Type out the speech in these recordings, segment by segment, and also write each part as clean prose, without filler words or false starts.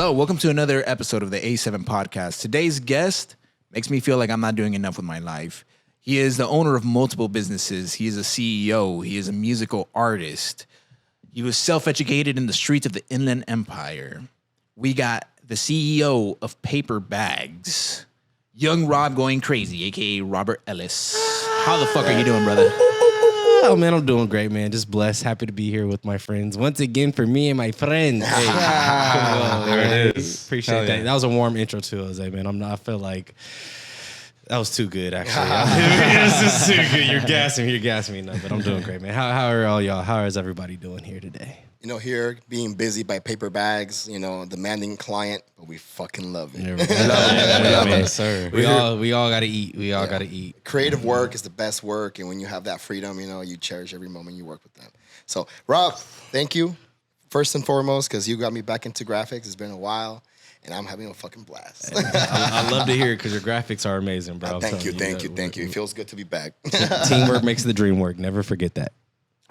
Hello, welcome to another episode of the A7 podcast. Today's guest makes me feel like I'm not doing enough with my life. He is the owner of multiple businesses. He is a CEO. He is a musical artist. He was self-educated in the streets of the Inland Empire. We got the CEO of Paperbags, YounRobGoinCrazy, a.k.a. Robert Ellis. How the fuck are you doing, brother? Oh, man, I'm doing great, man. Just blessed. Happy to be here with my friends. Once again, for me and my friends. Hey, there it is. Appreciate that. That was a warm intro to Jose, man. I feel like that was too good, actually. This is too good. You're gassing me. No, but I'm doing great, man. How are all y'all? How is everybody doing here today? You know, here being busy by Paperbags, you know, demanding client, but we fucking love it. We love it, sir. We all gotta eat. We all gotta eat. Creative work is the best work, and when you have that freedom, you know, you cherish every moment you work with them. So, Rob, thank you first and foremost because you got me back into graphics. It's been a while, and I'm having a fucking blast. I love to hear it because your graphics are amazing, bro. Thank you. It feels good to be back. Teamwork makes the dream work. Never forget that.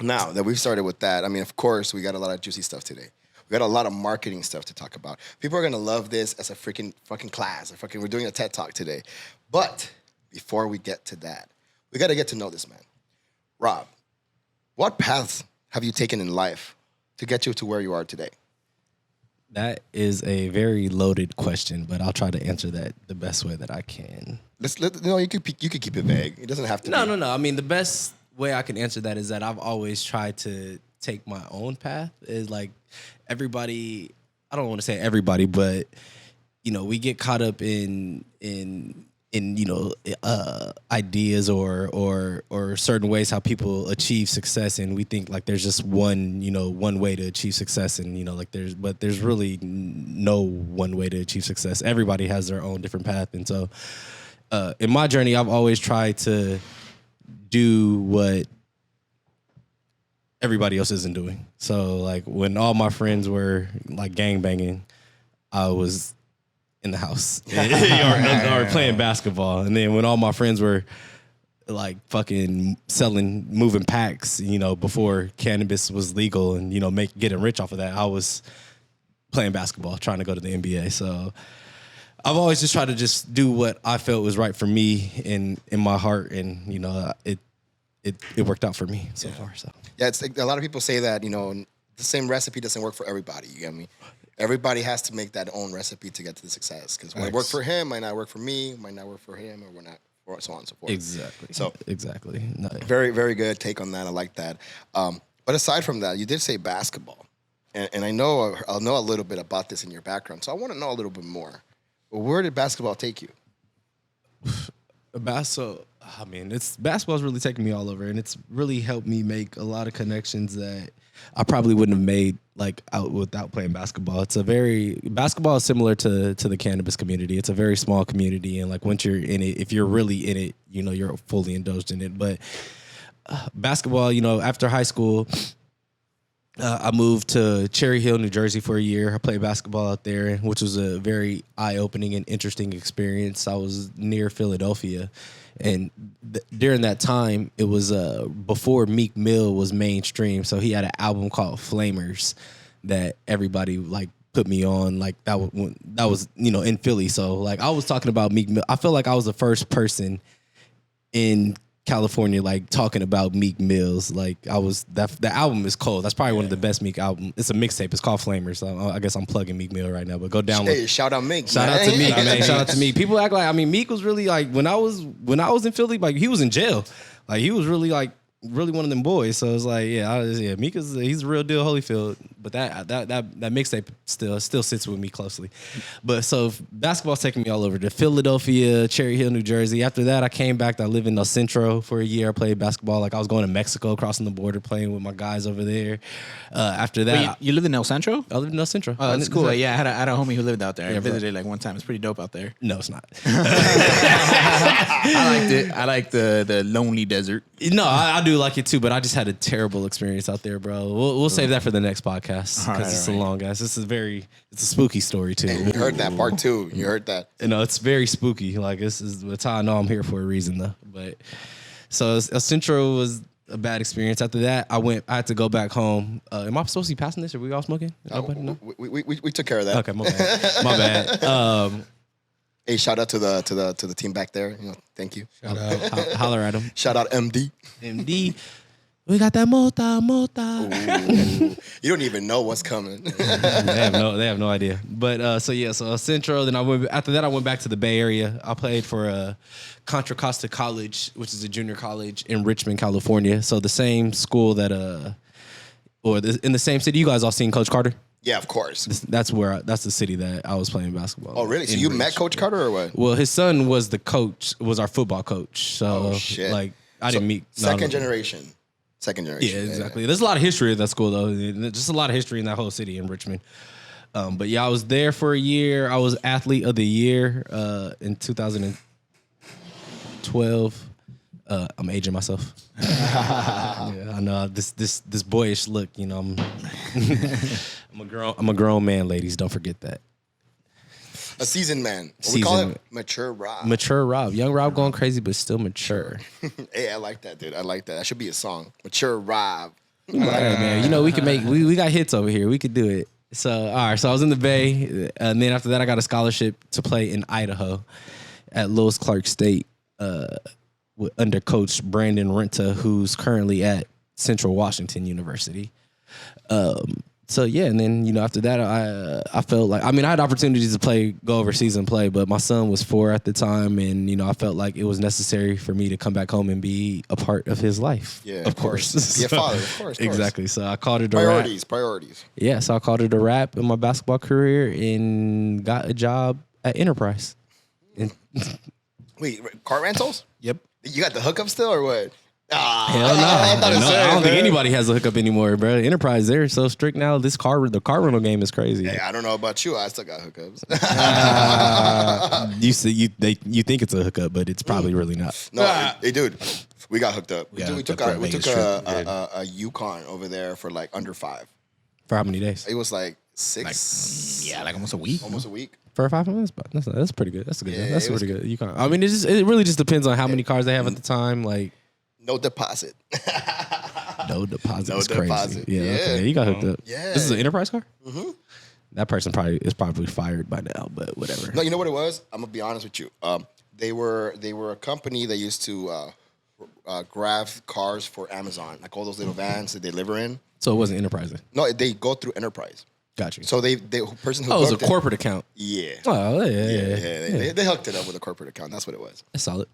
Now that we've started with that, I mean, of course, we got a lot of juicy stuff today. We got a lot of marketing stuff to talk about. People are going to love this as a freaking fucking class. We're doing a TED Talk today. But before we get to that, we got to get to know this man. Rob, what paths have you taken in life to get you to where you are today? That is a very loaded question, but I'll try to answer that the best way that I can. You could keep it vague. It doesn't have to be. No. I mean, the best way I can answer that is that I've always tried to take my own path. Is like everybody, I don't want to say everybody, but you know, we get caught up in you know, ideas or certain ways how people achieve success, and we think like there's just one way to achieve success, and you know, like there's really no one way to achieve success. Everybody has their own different path, and so in my journey, I've always tried to do what everybody else isn't doing. So like when all my friends were like gangbanging, I was in the house or playing basketball. And then when all my friends were like fucking moving packs, you know, before cannabis was legal and, you know, getting rich off of that, I was playing basketball, trying to go to the NBA. So I've always just tried to just do what I felt was right for me in my heart, and you know, it worked out for me so far. So yeah, it's like a lot of people say that, you know, the same recipe doesn't work for everybody. You get me? Everybody has to make that own recipe to get to the success, because what worked for him might not work for me, might not work for him, or we're not, or so on and so forth. Exactly. No. Very, very good take on that. I like that. But aside from that, you did say basketball, and I'll know a little bit about this in your background, so I want to know a little bit more. Where did basketball take you? Basketball's really taken me all over, and it's really helped me make a lot of connections that I probably wouldn't have made like out without playing basketball. Basketball is similar to the cannabis community. It's a very small community, and like once you're in it, if you're really in it, you know, you're fully indulged in it. But basketball, you know, after high school, I moved to Cherry Hill, New Jersey for a year. I played basketball out there, which was a very eye-opening and interesting experience. I was near Philadelphia, and during that time, it was before Meek Mill was mainstream. So he had an album called Flamers that everybody like put me on. Like that was you know, in Philly. So like I was talking about Meek Mill. I feel like I was the first person in California like talking about Meek Mills. Like the album is cold. That's probably one of the best Meek albums. It's a mixtape. It's called Flamers. So I guess I'm plugging Meek Mill right now, but go download. Hey, shout out Meek. Shout out to Meek, man. Shout out to Meek. People act like, I mean, Meek was really like when I was in Philly, like he was in jail. Like he was really like really one of them boys. So it's like, Meek he's the real deal, Holyfield. But that mixtape still sits with me closely. But so basketball's taking me all over to Philadelphia, Cherry Hill, New Jersey. After that, I came back. I lived in El Centro for a year. I played basketball. Like I was going to Mexico, crossing the border, playing with my guys over there. After that, Wait, you lived in El Centro? I lived in El Centro. Oh, that's cool. Yeah, I had a homie who lived out there. I visited like one time. It's pretty dope out there. No, it's not. I liked it. I like the lonely desert. No, I do like it too, but I just had a terrible experience out there, bro. We'll save that for the next podcast because it's a long ass. It's a spooky story too. Hey, you heard that part two. You heard that. You know, it's very spooky. Like it's how I know I'm here for a reason though. But so El Centro was a bad experience. After that, I had to go back home. Am I supposed to be passing this? Are we all smoking? No? We took care of that. Okay, my bad. My bad. Hey, shout out to the team back there. Thank you. Shout out. Holler at him. Shout out MD. MD. We got that mota. Ooh, you don't even know what's coming. They have no idea. But so Central. Then after that I went back to the Bay Area. I played for Contra Costa College, which is a junior college in Richmond, California. So the same school that in the same city. You guys all seen Coach Carter? Yeah, of course. That's the city that I was playing basketball. Oh, really? So you met Coach Carter or what? Well, his son was our football coach. So shit. like I didn't meet second generation. Yeah, exactly. There's a lot of history at that school, though. Just a lot of history in that whole city in Richmond. But yeah, I was there for a year. I was athlete of the year in 2012. I'm aging myself. Yeah, I know this boyish look. I'm I'm a grown man, ladies. Don't forget that. A seasoned man. We call it mature Rob. Mature Rob. Young Rob going crazy, but still mature. Hey, I like that, dude. I like that. That should be a song. Mature Rob. All right, man. We can make. We got hits over here. We could do it. So all right. So I was in the Bay, and then after that, I got a scholarship to play in Idaho at Lewis Clark State under Coach Brandon Renta, who's currently at Central Washington University. So yeah, and then after that, I felt like I had opportunities to go overseas and play, but my son was 4 at the time, and I felt like it was necessary for me to come back home and be a part of his life. Yeah, of course. Be a father, of course. Exactly. So I called it priorities. Yeah, so I called it a wrap in my basketball career and got a job at Enterprise. Wait, car rentals? Yep. You got the hookup still or what? Hell no. I don't think anybody has a hookup anymore, bro. Enterprise, they're so strict now. The car rental game is crazy. Hey, I don't know about you. I still got hookups. You think it's a hookup, but it's probably really not. No, hey, dude, we got hooked up. We took a Yukon over there for like under 5. For how many days? It was like 6. Like almost a week. Almost a week. For 5 months, but that's pretty good. That's a good. That's pretty good. Yukon. It really just depends on how many cars they have at the time. Like. No deposit. No deposit. No deposit. Crazy. Yeah. Okay. You got hooked up. Yeah. This is an Enterprise car? Mm-hmm. That person is probably fired by now, but whatever. No, you know what it was? I'm gonna be honest with you. They were a company that used to grab cars for Amazon, like all those little vans that they deliver in. So it wasn't Enterprise then? No, they go through Enterprise. Got you. So the person who it was a corporate account. Yeah. Oh yeah. They hooked it up with a corporate account. That's what it was. That's solid.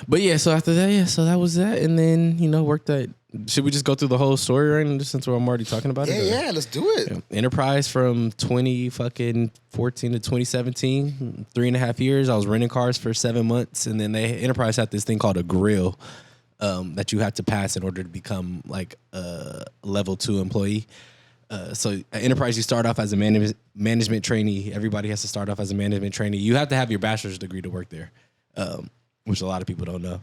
But yeah, so after that, so that was that, and then worked at. Should we just go through the whole story right now, since I'm already talking about it? Yeah, let's do it. Enterprise from 2014 to 2017, 3.5 years. I was renting cars for 7 months, and then Enterprise had this thing called a grill that you had to pass in order to become like a level 2 employee. So at Enterprise, you start off as a management trainee. Everybody has to start off as a management trainee. You have to have your bachelor's degree to work there. Which a lot of people don't know.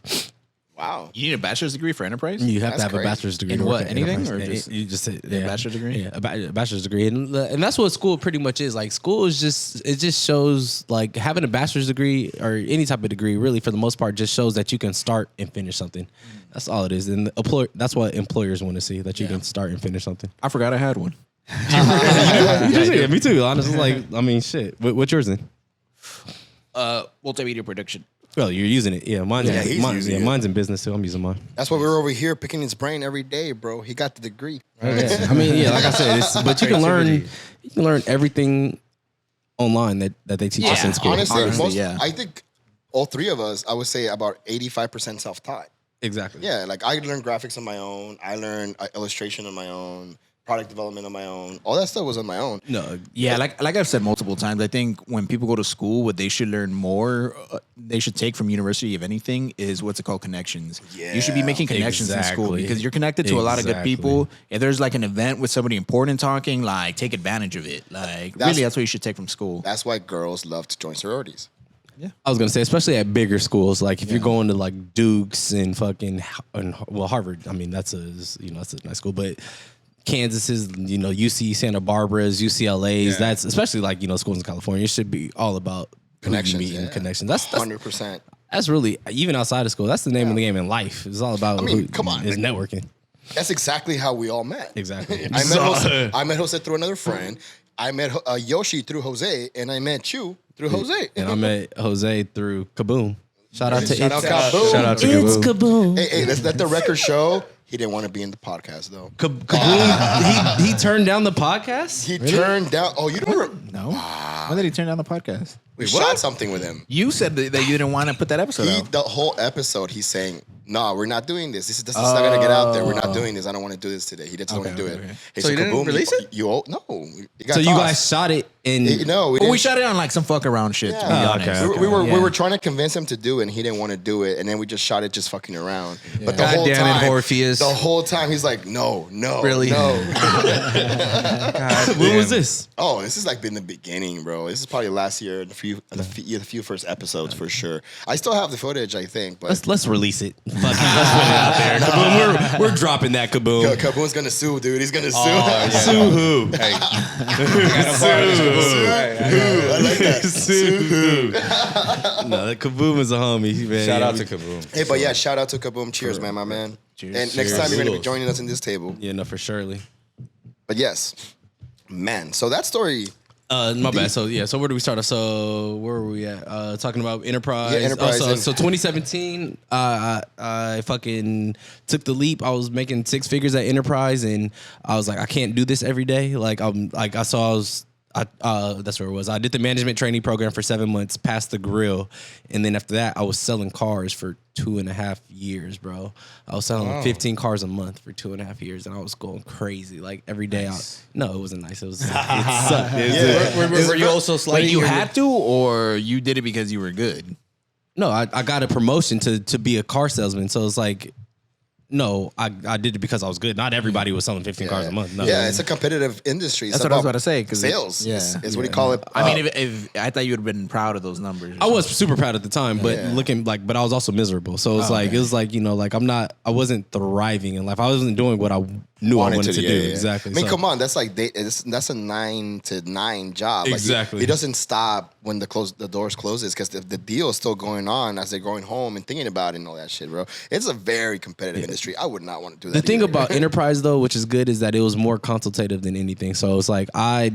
Wow. You need a bachelor's degree for Enterprise? You have to have a bachelor's degree. In what? Anything? Or you just a bachelor's degree? Yeah, a bachelor's degree. And that's what school pretty much is. Like, school is just shows, like, having a bachelor's degree or any type of degree, really, for the most part, just shows that you can start and finish something. That's all it is. And that's what employers want to see, that you can start and finish something. I forgot I had one. Yeah, me too. Honestly, like, shit. What's yours then? Multimedia production. Well, you're using it. Yeah, mine's in business too. I'm using mine. That's why we're over here picking his brain every day, bro. He got the degree. Yeah. Like I said, but you can learn everything online that they teach us in school. Honestly, I think all three of us, I would say about 85% self-taught. Exactly. Yeah, like I learned graphics on my own. I learned illustration on my own. Product development on my own. All that stuff was on my own. No, yeah, like I've said multiple times, I think when people go to school, what they should learn more, they should take from university, if anything, is what's it called, connections. Yeah, you should be making connections in school because you're connected to a lot of good people. If there's like an event with somebody important talking, like take advantage of it. Like that's what you should take from school. That's why girls love to join sororities. Yeah, I was gonna say, especially at bigger schools, like if you're going to like Duke's and Harvard. I mean, that's a nice school, but Kansas's, UC Santa Barbara's, UCLA's. That's especially like schools in California. It should be all about connections. Connections. That's 100%. That's really, even outside of school, that's the name of the game in life. It's all about come on. is networking. That's exactly how we all met. Exactly. I met Jose through another friend. I met Yoshi through Jose, and I met you through Jose. And I met Jose through Kaboom. Shout out to Kaboom. Shout out to It's Kaboom. Hey, let's let the record show. He didn't want to be in the podcast though. Kaboom. He turned down the podcast. He turned down. Oh, you don't. No. When did he turn down the podcast? We shot something with him. You said that you didn't want to put that episode out. The whole episode, he's saying, "No, we're not doing this. This is not gonna get out there. We're not doing this. I don't want to do this today." He didn't want to do it. Hey, So you didn't release it? No. It got So you tossed. guys shot it in. No, But we shot it on like some fuck around shit. To be Yeah. honest. We were trying to convince him to do it, and he didn't want to do it, and then we just shot it just fucking around. But the God whole damn it, time, Orpheus. the whole time he's like, no, Really? no. When was this? Oh, this is like been the beginning, bro. This is probably last year, the few first episodes for sure. I still have the footage, I think, but Let's release it. Fuck it, let's put it out there. Kaboom, we're dropping that Kaboom. Kaboom's gonna sue, dude. He's gonna sue. Sue who? Hey, I like that. Sue who? No, Kaboom is a homie. Man. shout out to Kaboom. Hey, but yeah, shout out to Kaboom. Cheers, man, my man. Cheers. And next time you're gonna be joining us in this table. Yeah, no, for surely. But yes, man. So that story. My bad. So where do we start? So where were we at? Talking about enterprise. Yeah, enterprise and- So 2017, I fucking took the leap. I was making 6 figures at enterprise, and I was like, I can't do this every day. That's where it was. I did the management training program for 7 months, passed the grill, and then after that, I was selling cars for 2.5 years, bro. I was selling 15 cars a month for 2.5 years, and I was going crazy. Like every day, no, it wasn't nice. It was. It sucked. Were you also Wait, sliding? you had to, or you did it because you were good? No, I got a promotion to be a car salesman, so it's like. No, I did it because I was good. Not everybody was selling 15 cars a month. No. Yeah, it's a competitive industry. That's It's what I was about about to say. 'Cause sales. Yeah, is what we call it. I mean, if I thought you would have been proud of those numbers. I was super proud at the time, but Yeah. but I was also miserable. So it's it was like, like I wasn't thriving in life. I wasn't doing what I knew I wanted to do. yeah. Exactly. I mean, So- come on, that's like that's a 9 to 9 job. Like, Exactly. it doesn't stop when the doors closes because the deal is still going on as they're going home and thinking about it and all that shit, bro. It's a very competitive industry. I would not want to do that. The thing either. about enterprise though, which is good, is that it was more consultative than anything. So it's like I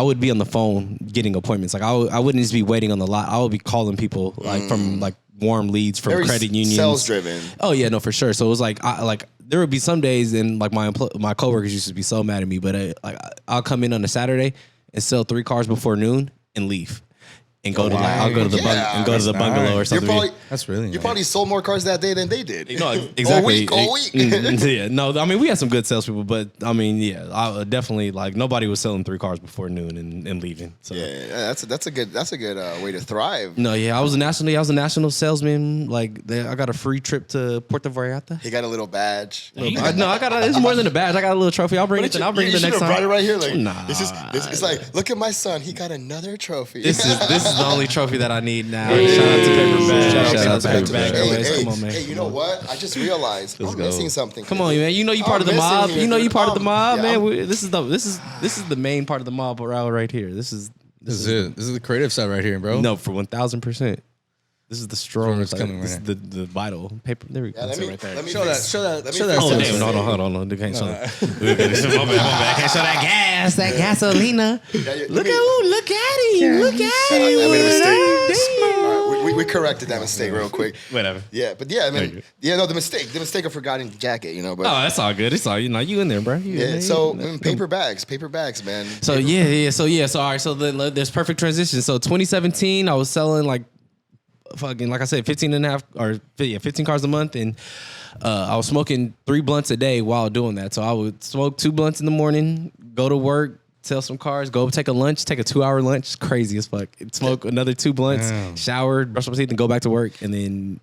would be on the phone getting appointments. Like I wouldn't just be waiting on the lot. I would be calling people from like warm leads from Very credit unions. sales driven. Oh yeah, no, for sure. So it was like there would be some days, and like my coworkers used to be so mad at me, but I'll come in on a Saturday and sell 3 cars before noon and leave. And go to I'll go to the bungalow or something. That's really You probably sold more cars that day than they did. No, exactly. All week. Yeah, no, I mean we had some good salespeople, but I mean, yeah, I definitely like nobody was selling 3 cars before noon and leaving. So. Yeah, that's a good way to thrive. No, yeah, I was a national salesman. Like I got a free trip to Puerto Vallarta. He got a little badge. It's more than a badge. I got a little trophy. I'll bring it. I'll bring it the next time. Brought it right here. Like, Nah. it's like, look at my son. He got another trophy. This is the only trophy that I need now. Shout out to Paperbags. Shout out to Paperbags. Come on, man. Hey, you know what? I just realized I'm missing something. Come on, man. You know you part of the I'm mob. missing You know here, you part of the dude. mob, Yeah, man. This is the main part of the mob right here. This is This is the creative side right here, bro. no for 1000%. This is the strong. It's coming This is right the vital paper. There we go. Yeah, let me Show that. fix- Show that. let me Show that. fix Oh some damn! shit. Hold on. They can't show that. My bad. Can't show that gas. That gasolina. Look at him. Look at I him. made a mistake. All right, we corrected that mistake real quick. Whatever. Yeah, but yeah, I Thank mean, you. the mistake of forgetting the jacket, but Oh, that's all good. It's all you in there, bro. yeah. So paper bags, man. So yeah. So all right. So there's perfect transition. So 2017, I was selling like fucking, like I said, 15 cars a month, and I was smoking 3 blunts a day while doing that. So I would smoke 2 blunts in the morning, go to work, sell some cars, go take a lunch, take a 2-hour lunch, crazy as fuck. Smoke another 2 blunts, shower, brush my teeth, and go back to work, and then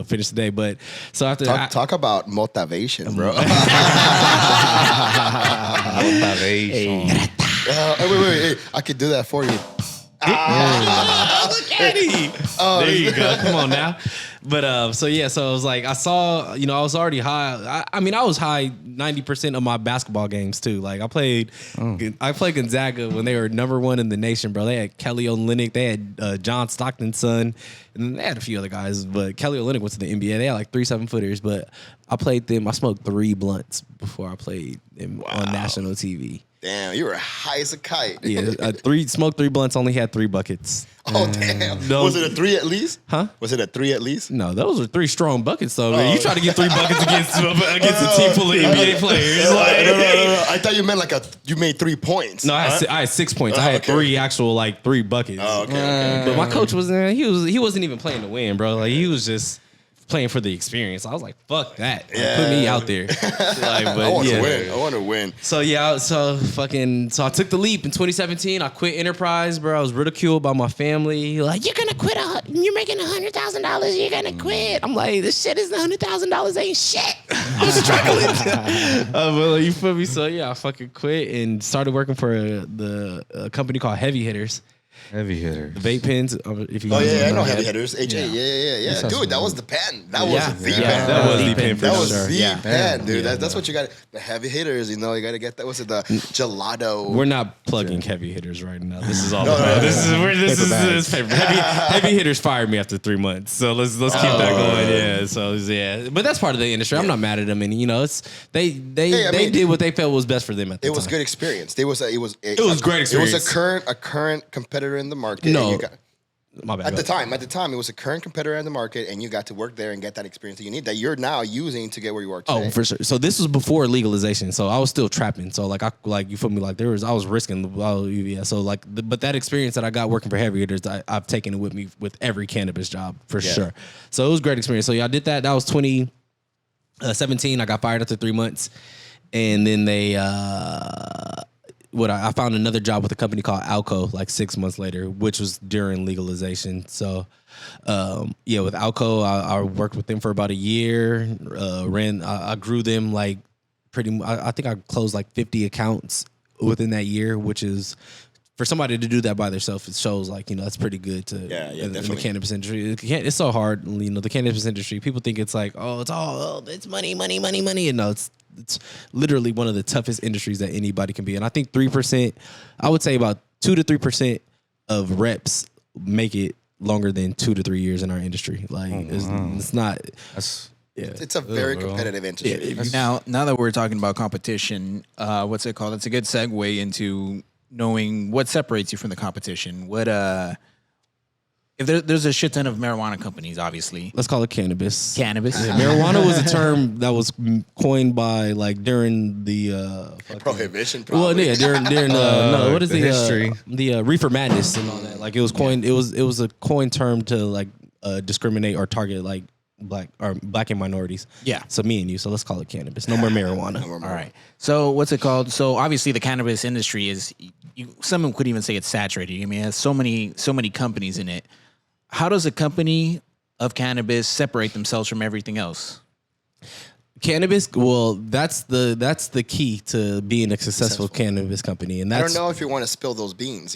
finish the day. But so after Talk about motivation, bro. Motivation. Wait. I could do that for you. Daddy. There you go. Come on now. But so it was like I saw, I was already high. I was high 90% of my basketball games too. Like I played Gonzaga when they were #1 in the nation, bro. They had Kelly Olynyk, they had John Stockton's son, and then they had a few other guys. But Kelly Olynyk went to the NBA. They had like 3 7-footers. But I played them. I smoked 3 blunts before I played them on national TV. Damn, you were high as a kite. Yeah, smoked 3 blunts, only had 3 buckets. Oh, damn. No. Was it a 3 at least? Huh? Was it a 3 at least? No, those are 3 strong buckets, though. Man. You try to get 3 buckets against a team full of NBA players. No. I thought you meant you made 3 points. No, I had 6 points. I had 3 actual 3 buckets. Oh, okay. But my coach was there. He wasn't even playing to win, bro. Like he was just playing for the experience. I was like, fuck that. Like, put me out there. I want to win. I want to win. So I took the leap in 2017. I quit Enterprise, bro. I was ridiculed by my family. Like, you're gonna quit? You're making $100,000. You're gonna quit? I'm like, this shit is $100,000 ain't shit. I'm struggling. But you feel me? So I fucking quit and started working for a company called Heavy Hitters. Heavy hitter. The vape pens. If you guys I know Heavy Hitters. HA. Yeah. Dude, that was the pen. That was the pen. That was the pen. That was the pen, dude. That's what you got. The Heavy Hitters, you got to get that. What's it? The gelato. We're not plugging Heavy Hitters right now. This is all. This is paper. Heavy Hitters fired me after 3 months. So let's keep that going. Yeah. So but that's part of the industry. I'm not mad at them, and they did what they felt was best for them at the time. It was good experience. It was great experience. It was a current competitor in the market. No. My bad. At the time, it was a current competitor in the market, and you got to work there and get that experience that you need that you're now using to get where you are today. Oh, for sure. So this was before legalization. So I was still trapping. So you feel me? Like I was risking. So but that experience that I got working for Heavy Hitters, I've taken it with me with every cannabis job for sure. So it was a great experience. So I did that. That was 2017. I got fired after 3 months, and then they. I found another job with a company called Alco 6 months later, which was during legalization. So, with Alco, I worked with them for about a year. I grew them I think I closed 50 accounts within that year, which is for somebody to do that by themselves. It shows that's pretty good in the cannabis industry. It's so hard. The cannabis industry. People think it's it's money. And no, it's literally one of the toughest industries that anybody can be. And I think 3%, I would say about 2 to 3% of reps make it longer than 2 to 3 years in our industry. It's not. It's a very competitive industry. Now that we're talking about competition, what's it called? It's a good segue into knowing what separates you from the competition. If there's a shit ton of marijuana companies, obviously. Let's call it cannabis. Cannabis. Yeah, marijuana was a term that was coined by during the prohibition. Probably. Well, during what is the history? The reefer madness and all that. It was coined. It was a coined term to discriminate or target black and minorities. Yeah. So me and you. So let's call it cannabis. No more marijuana. All right. So what's it called? So obviously the cannabis industry is. Someone could even say it's saturated. I mean, it has so many companies in it. How does a company of cannabis separate themselves from everything else? Cannabis, well, that's the key to being a successful cannabis company, and that's. I don't know if you want to spill those beans,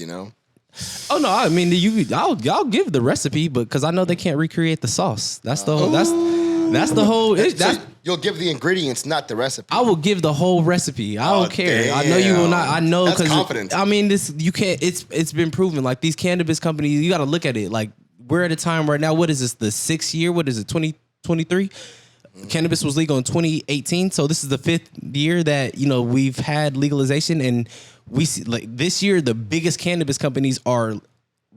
Oh no, I mean I'll give the recipe, but because I know they can't recreate the sauce. That's the whole. That's the whole. So you'll give the ingredients, not the recipe. I will give the whole recipe. I don't care. Damn. I know you will not. I know because confidence. I mean, you can't. It's been proven. These cannabis companies, you got to look at it. We're at a time right now. What is this? The 6th year? What is it? 2023. Cannabis was legal in 2018, so this is the 5th year that we've had legalization, and we see this year the biggest cannabis companies are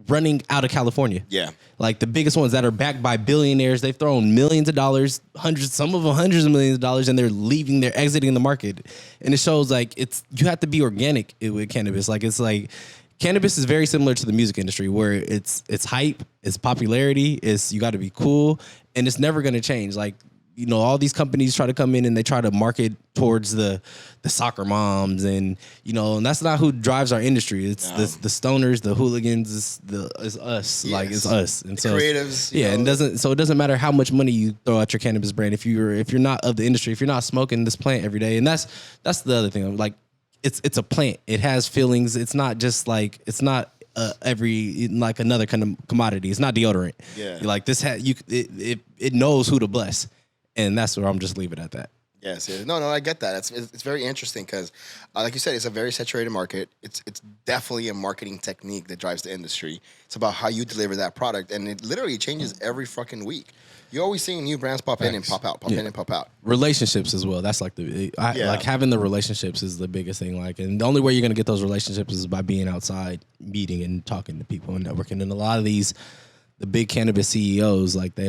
running out of California. Yeah. The biggest ones that are backed by billionaires, they've thrown millions of dollars, some of them hundreds of millions of dollars, and they're exiting the market. And it shows you have to be organic with cannabis. Cannabis is very similar to the music industry where it's hype, it's popularity, you got to be cool, and it's never going to change. All these companies try to come in and they try to market towards the soccer moms and that's not who drives our industry. It's the stoners, the hooligans, it's us. Yes. It's us. And the creatives. Yeah, and it doesn't matter how much money you throw at your cannabis brand if you're not of the industry, if you're not smoking this plant every day. And that's the other thing. It's a plant. It has feelings. It's not just it's not every like another kind of commodity. It's not deodorant. Yeah. Like this it knows who to bless, and that's where I'm just leave it at that. Yes, no, I get that. It's very interesting because, like you said, it's a very saturated market. It's definitely a marketing technique that drives the industry. It's about how you deliver that product, and it literally changes every fucking week. You're always seeing new brands pop in and pop out, pop in and pop out. Relationships as well. That's like like having the relationships is the biggest thing. Like, and the only way you're gonna get those relationships is by being outside, meeting and talking to people and networking. And a lot of the big cannabis CEOs, like they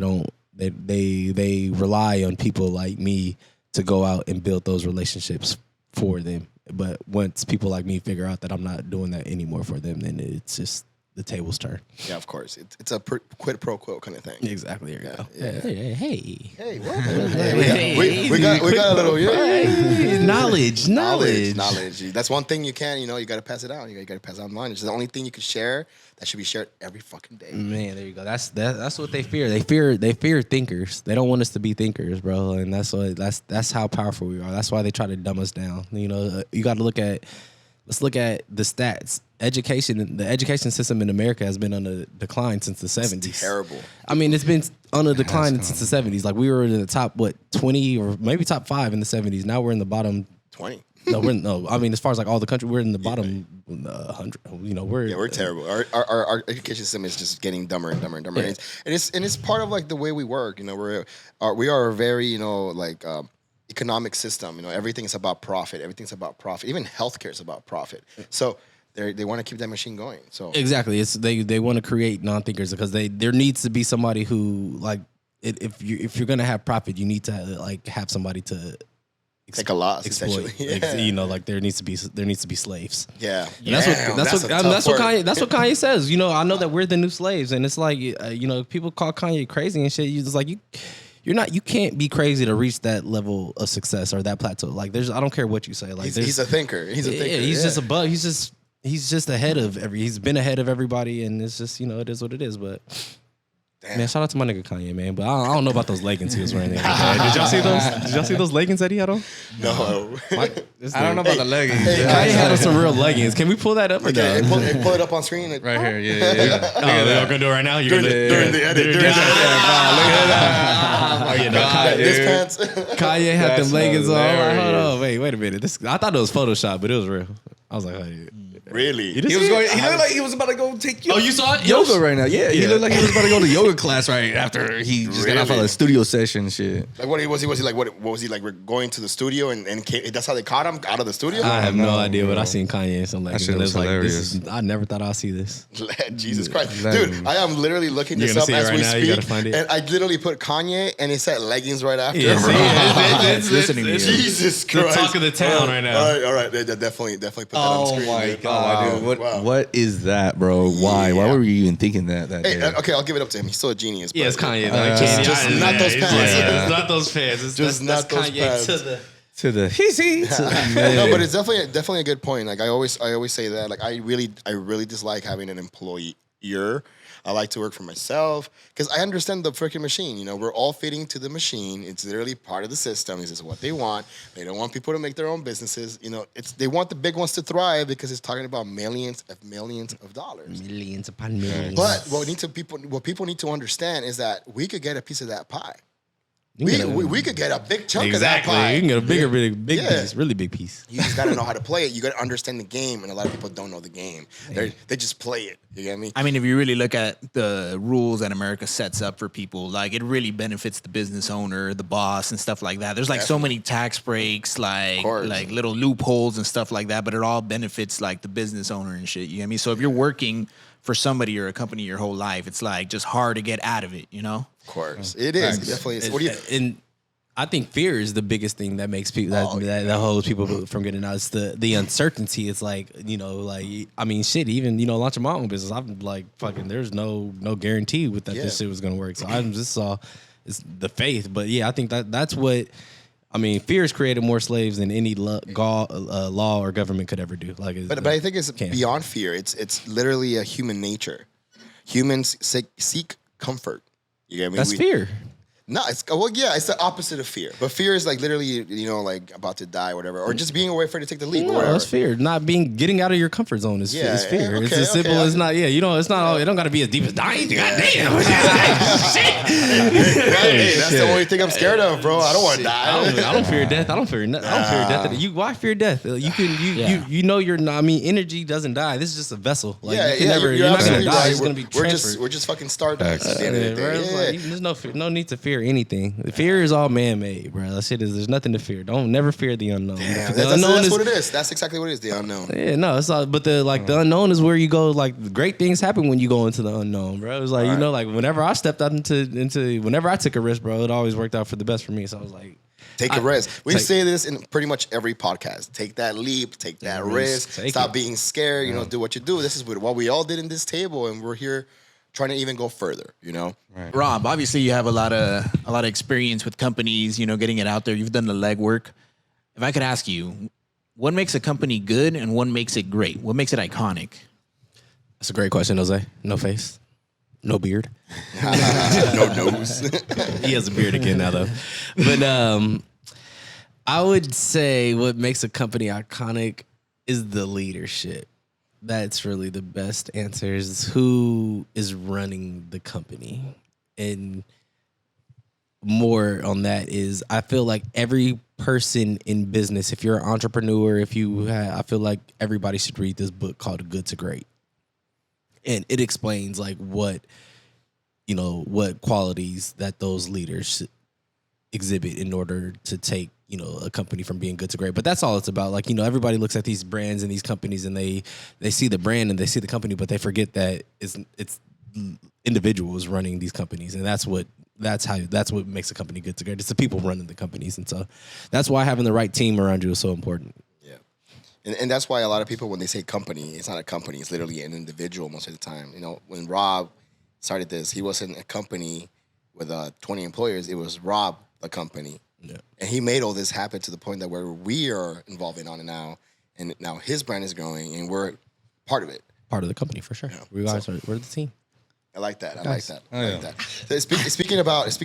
rely on people like me to go out and build those relationships for them. But once people like me figure out that I'm not doing that anymore for them, then it's just the tables turn. Yeah, of course. It's a quid pro quo kind of thing. Exactly. There you go. Yeah. Hey, What? We got a little knowledge. That's one thing you can, you got to pass it out. You got to pass it online. It's the only thing you can share that should be shared every fucking day. Man, there you go. That's what they fear. They fear thinkers. They don't want us to be thinkers, bro. And that's how powerful we are. That's why they try to dumb us down. You got to let's look at the stats. The education system in America has been on a decline since the 70s. It's terrible. I mean, it's been on a decline since the 70s. Like we were in the top 20 or maybe top 5 in the 70s. Now we're in the bottom 20. No. I mean, as far as like all the country, we're in the bottom 100. We're terrible. Our education system is just getting dumber and dumber and dumber. Yeah. And it's part of like the way we work. We are a very economic system. Everything is about profit. Everything's about profit. Even healthcare is about profit. So they want to keep that machine going. So exactly, it's they want to create non-thinkers because there needs to be somebody who like if you're gonna have profit, you need to like have somebody to take a loss, exploit. essentially. Yeah. Like there needs to be slaves. Yeah, And that's what Kanye says. I know that we're the new slaves, and it's like people call Kanye crazy and shit. You just like you can't be crazy to reach that level of success or that plateau. Like I don't care what you say. Like he's a thinker. He's a thinker. He's just above. He's just ahead of he's been ahead of everybody, and it's just it is what it is. But man, shout out to my nigga Kanye, man. But I don't know about those leggings he was wearing. Did y'all see those? Did y'all see those leggings that he had on? No. I don't know about the leggings. Kanye had on some real leggings. Can we pull that up? Okay, pull it up on screen. Right here. Yeah. Oh, y'all gonna do it right now? You're during the edit. Look at that. This pants. Kanye had them leggings on. Hold on, wait a minute. I thought it was Photoshop, but it was real. I was like, oh, yeah. Really? He looked like he was about to go take yoga. Oh, you saw it? Yoga right now. Yeah, he looked like he was about to go to yoga class right after he just got off of a studio session and shit. Like what was he like? What was he like? We're going to the studio and that's how they caught him out of the studio. I have no idea, but I seen Kanye in some leggings. That shit was hilarious. I never thought I'd see this. Jesus Christ, dude! I am literally looking this up as we speak, and I literally put Kanye and it said leggings right after. Yeah, It's listening to you. Jesus Christ! The talk of the town right now. All right. Definitely put that on the screen. Oh my dude. god, dude! Wow. What is that, bro? Why? Yeah. Why were you even thinking that Hey, day? okay, I'll give it up to him. He's still a genius. Yeah, it's Kanye. Just not those pants. It's not those pants. It's Just not those Kanye pants. To the No, but it's definitely a good point. Like I always say that. Like I really dislike having an employer. I like to work for myself because I understand the freaking machine. We're all fitting to the machine. It's literally part of the system. This is what they want. They don't want people to make their own businesses. They want the big ones to thrive because it's talking about millions of dollars. Millions upon millions. But what people need to understand is that we could get a piece of that pie. We could get a big chunk of that pie. You can get a big Yeah. piece, really big piece. You just got to know how to play it. You got to understand the game, and a lot of people don't know the game. They just play it. You get me? I mean, if you really look at the rules that America sets up for people, like it really benefits the business owner, the boss, and stuff like that. There's like so many tax breaks, like little loopholes and stuff like that, but it all benefits like the business owner and shit. You get me? So if you're working for somebody or a company your whole life, it's like just hard to get out of it, Of course, it is. It definitely is. And I think fear is the biggest thing that makes people that holds people from getting out. It's the uncertainty. It's like I mean, shit. Even launching my own business, I'm like fucking. There's no guarantee with that this shit was gonna work. So I just saw it's the faith. But yeah, I think that's what. I mean, fear has created more slaves than any law or government could ever do. But I think it's beyond fear. It's literally a human nature. Humans seek comfort. You get me? That's fear. No, it's the opposite of fear. But fear is like literally, you know, like about to die, or whatever, or just being afraid to take the leap. Or No, whatever. it's fear. Getting out of your comfort zone is, Yeah, is fear. yeah, It's okay, as simple okay, as not. Yeah, you know, it's not. It don't got to be as deep as dying. Goddamn. Hey, that's the only thing I'm scared of, bro. I don't want to die. I don't fear death. I don't fear nothing. I don't fear death. Why fear death? You know you're not. I mean, energy doesn't die. This is just a vessel. Like you can never. You're not gonna absolutely die. right. It's gonna be transferred. We're just fucking stardust at the end of the Bro, day. it's Yeah. like, there's no need to fear anything. Fear is all man-made, bro. That shit is. There's nothing to fear. Don't never fear the unknown. Damn, The that's unknown what it is. That's exactly what it is. The unknown. Yeah, no, it's all. But the unknown is where you go. Like great things happen when you go into the unknown, bro. It's like you know, like whenever I stepped out into whenever I took a risk, bro, it always worked out for the best for me. So I was like, Take a risk. We say this in pretty much every podcast. Take that leap. Take that risk. Stop being scared. You know, do what you do. This is what we all did in this table, and we're here trying to even go further. You know, Rob, obviously you have a lot of experience with companies, you know, getting it out there. You've done the legwork. If I could ask you, what makes a company good and what makes it great? What makes it iconic? that's a great question, Jose. No face, no beard. no nose. He has a beard again now, though. But I would say what makes a company iconic is the leadership. That's really the best answer is who is running the company. And more on that is I feel like every person in business, if you're an entrepreneur, I feel like everybody should read this book called Good to Great. And it explains like what qualities that those leaders exhibit in order to take, you know, a company from being good to great. But that's all it's about. Like, you know, everybody looks at these brands and these companies and they see the brand and they see the company, but they forget that it's individuals running these companies. And that's what makes a company good to great. It's the people running the companies. And so that's why having the right team around you is so important. Yeah. And that's why a lot of people, when they say company, it's not a company. It's literally an individual most of the time. You know, when Rob started this, he wasn't a company with 20 employers. It was Rob, the company. Yeah. And he made all this happen to the point that where we are involving on it now. And now his brand is growing and we're part of it. Part of the company, for sure. Yeah. We're the team. I like that. I like that. So speaking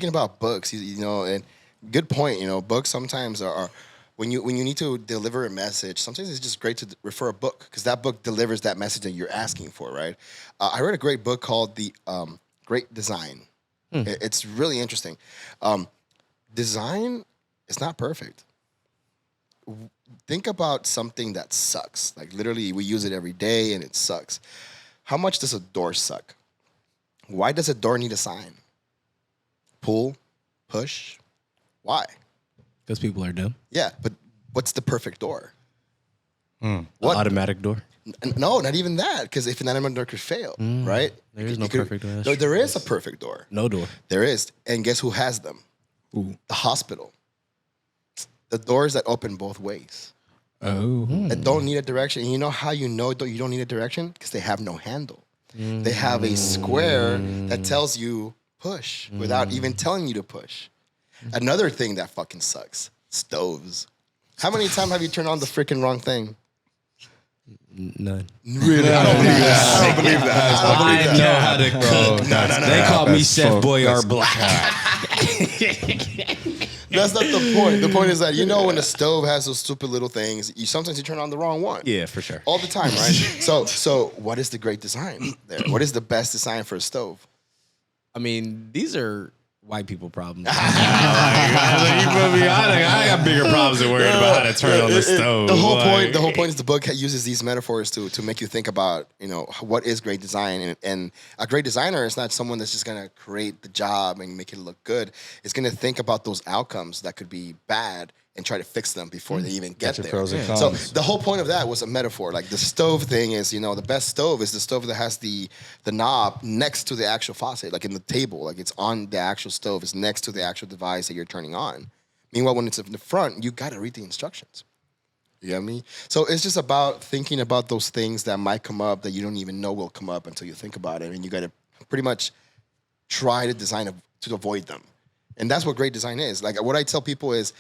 about books, you know, and good point. You know, books sometimes are when you need to deliver a message. Sometimes it's just great to refer a book because that book delivers that message that you're asking for. Right. I read a great book called The Great Design. It's really interesting. Design is not perfect. Think about something that sucks. Like literally, we use it every day and it sucks. How much does a door suck? Why does a door need a sign? Pull, push. Why? Because people are dumb. Yeah, but what's the perfect door? What? Automatic door. No, not even that. Because if an automatic door could fail, right? There is no perfect door. There is a perfect door. No door. There is. And guess who has them? Ooh. The hospital. The doors that open both ways. Oh. That don't need a direction. And you know how you know you don't need a direction? Because they have no handle. They have a square that tells you push without even telling you to push. Another thing that fucking sucks, stoves. How many times have you turned on the freaking wrong thing? None. Really? I don't believe that. I don't believe that. I know how to cook. No. They call me Chef Boyard Black. That's not the point. The point is that you know when the stove has those stupid little things, sometimes you turn on the wrong one. Yeah, for sure. All the time, right? So what is the great design there? What is the best design for a stove? I mean, these are white people problems. You put me on. I got bigger problems than worrying about how to turn on the stove. The whole point is the book uses these metaphors to make you think about, you know, what is great design, and a great designer is not someone that's just gonna create the job and make it look good. It's gonna think about those outcomes that could be bad and try to fix them before they even get there. pros and So cons. the whole point of that was a metaphor. Like the stove thing is, you know, the best stove is the stove that has the knob next to the actual faucet, like in the table, like it's on the actual stove, it's next to the actual device that you're turning on. Meanwhile, when it's in the front, you gotta read the instructions. You get me? So it's just about thinking about those things that might come up that you don't even know will come up until you think about it, and you gotta pretty much try to design to avoid them. And that's what great design is. Like what I tell people is,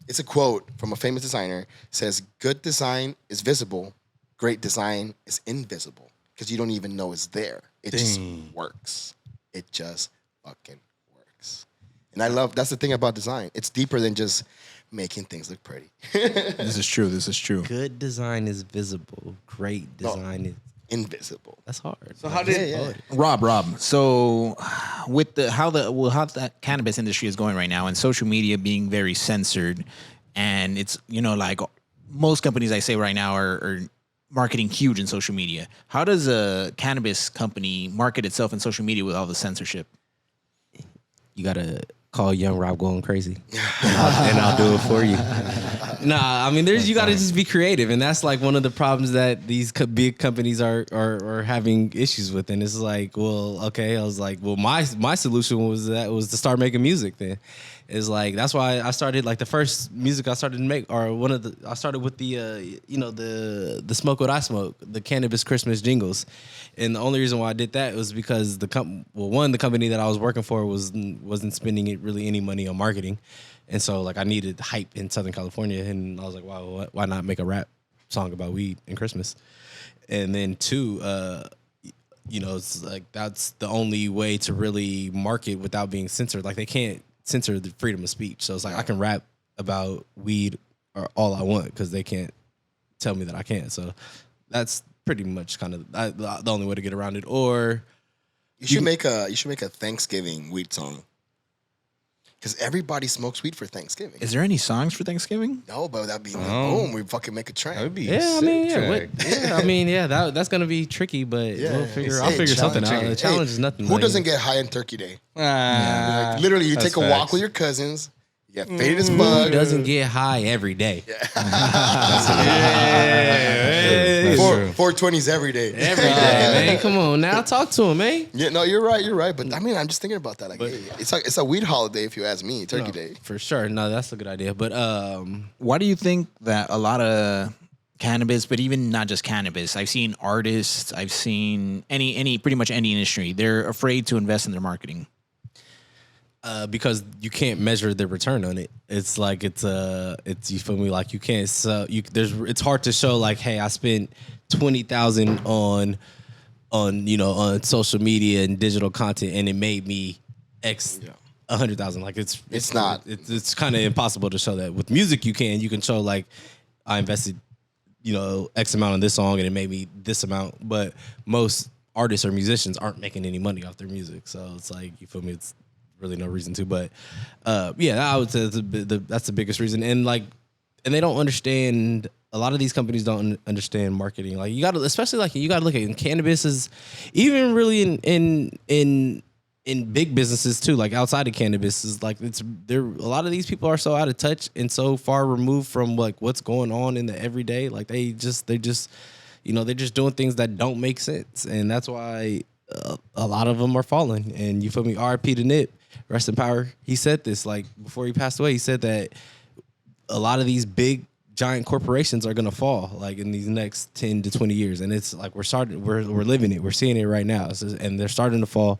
it's a quote from a famous designer. It says, good design is visible, great design is invisible. Because you don't even know it's there. It just works. It just fucking works. And I love that's the thing about design. It's deeper than just making things look pretty. This is true. This is true. Good design is visible. Great design is Invisible. that's hard. So how did Rob. So, with how the cannabis industry is going right now, and social media being very censored, and it's like most companies I say right now are marketing huge in social media. How does a cannabis company market itself in social media with all the censorship? You gotta call YounRobGoinCrazy, and I'll do it for you. Nah, I mean, you gotta just be creative, and that's like one of the problems that these big companies are having issues with. And it's like, well, okay, I was like, well, my solution was to start making music. Then it's like that's why I started like the first music I started to make, or I started with the the Smoke What I Smoke, the cannabis Christmas jingles. And the only reason why I did that was because the company that I was working for wasn't spending really any money on marketing, and so like I needed hype in Southern California, and I was like, wow, why not make a rap song about weed and Christmas? And then two, it's like that's the only way to really market without being censored. Like they can't censor the freedom of speech, so it's like I can rap about weed or all I want because they can't tell me that I can't. So that's pretty much kind of the only way to get around it. Or you should make a Thanksgiving weed song. Because everybody smokes weed for Thanksgiving. Is there any songs for Thanksgiving? No, but that'd be like, boom, we fucking make a trend. That would be yeah, I mean, that's gonna be tricky, but I'll figure something out. The challenge is nothing. Who doesn't get high on Turkey Day? Like, literally, you take a walk with your cousins. You get faded as fuck. Who doesn't get high every day? That's true. 420s every day. Every day, man. Come on now, talk to him, man. Yeah, no, you're right. But I mean, I'm just thinking about that. Like, it's a weed holiday if you ask me. Turkey Day. For sure. No, that's a good idea. But Why do you think that a lot of cannabis, but even not just cannabis, I've seen artists, I've seen pretty much any industry, they're afraid to invest in their marketing? Because you can't measure the return on it. It's like it's you feel me? Like you can't it's hard to show like, hey, I spent $20,000 on social media and digital content and it made me X 100,000. Like it's not. It's kind of impossible to show that. With music you can show like I invested X amount on this song and it made me this amount, but most artists or musicians aren't making any money off their music. So it's like, you feel me? It's really no reason to, but I would say that's the biggest reason. And they don't understand. A lot of these companies don't understand marketing. Like you got to look at cannabis is even really in big businesses too. Like outside of cannabis is like a lot of these people are so out of touch and so far removed from like what's going on in the everyday. Like they're just doing things that don't make sense, and that's why a lot of them are falling. And you feel me? R.I.P. to Nip. Rest in power. He said this like before he passed away. He said that a lot of these big giant corporations are gonna fall like in these next 10 to 20 years, and it's like we're living it. We're seeing it right now, and they're starting to fall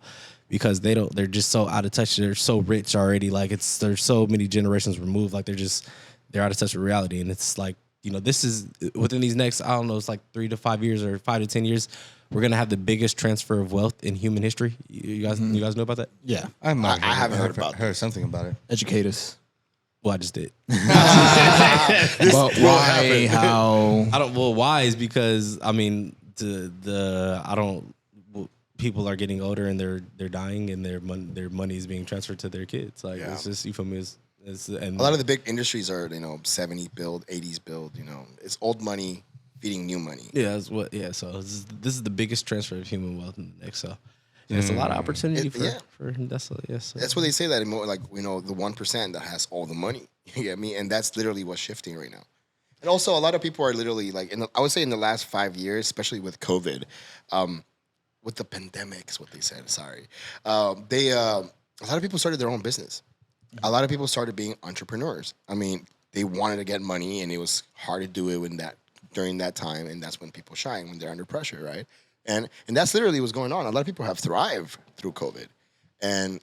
because they're just so out of touch. They're so rich already. Like there's so many generations removed. Like they're out of touch with reality, and it's like this is within these next it's like 3 to 5 years or 5 to 10 years. We're gonna have the biggest transfer of wealth in human history. You guys know about that? Yeah, I haven't heard something about it. educate us. Well, I just did. But why? How? I don't. Well, why is because I mean people are getting older and they're dying and their money is being transferred to their kids. Like it's just you feel me? And a lot of the big industries are 70 build, 80s build. It's old money feeding new money. Yeah, that's what. Yeah, so this is the biggest transfer of human wealth in the next. So there's a lot of opportunity for that's yes. That's what they say that the 1% that has all the money. You get me? And that's literally what's shifting right now. And also, a lot of people are literally like, I would say in the last 5 years, especially with COVID, with the pandemic is what they said. Sorry, a lot of people started their own business. A lot of people started being entrepreneurs. I mean, they wanted to get money, and it was hard to do it during that time, and that's when people shine when they're under pressure, right? And that's literally what's going on. A lot of people have thrived through COVID, and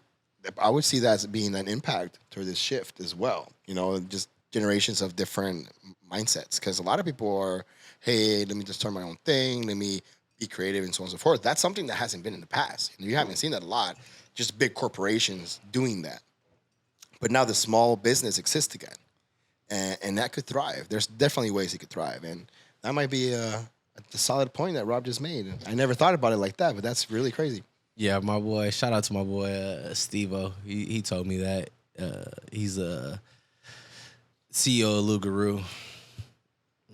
I would see that as being an impact to this shift as well. Just generations of different mindsets, because a lot of people are, hey, let me just start my own thing, let me be creative and so on and so forth. That's something that hasn't been in the past. You haven't seen that a lot, just big corporations doing that. But now the small business exists again, and that could thrive. There's definitely ways it could thrive, and that might be a solid point that Rob just made. I never thought about it like that, but that's really crazy. Yeah, my boy. Shout out to my boy Steve-O. He told me that he's a CEO of Lugaroo.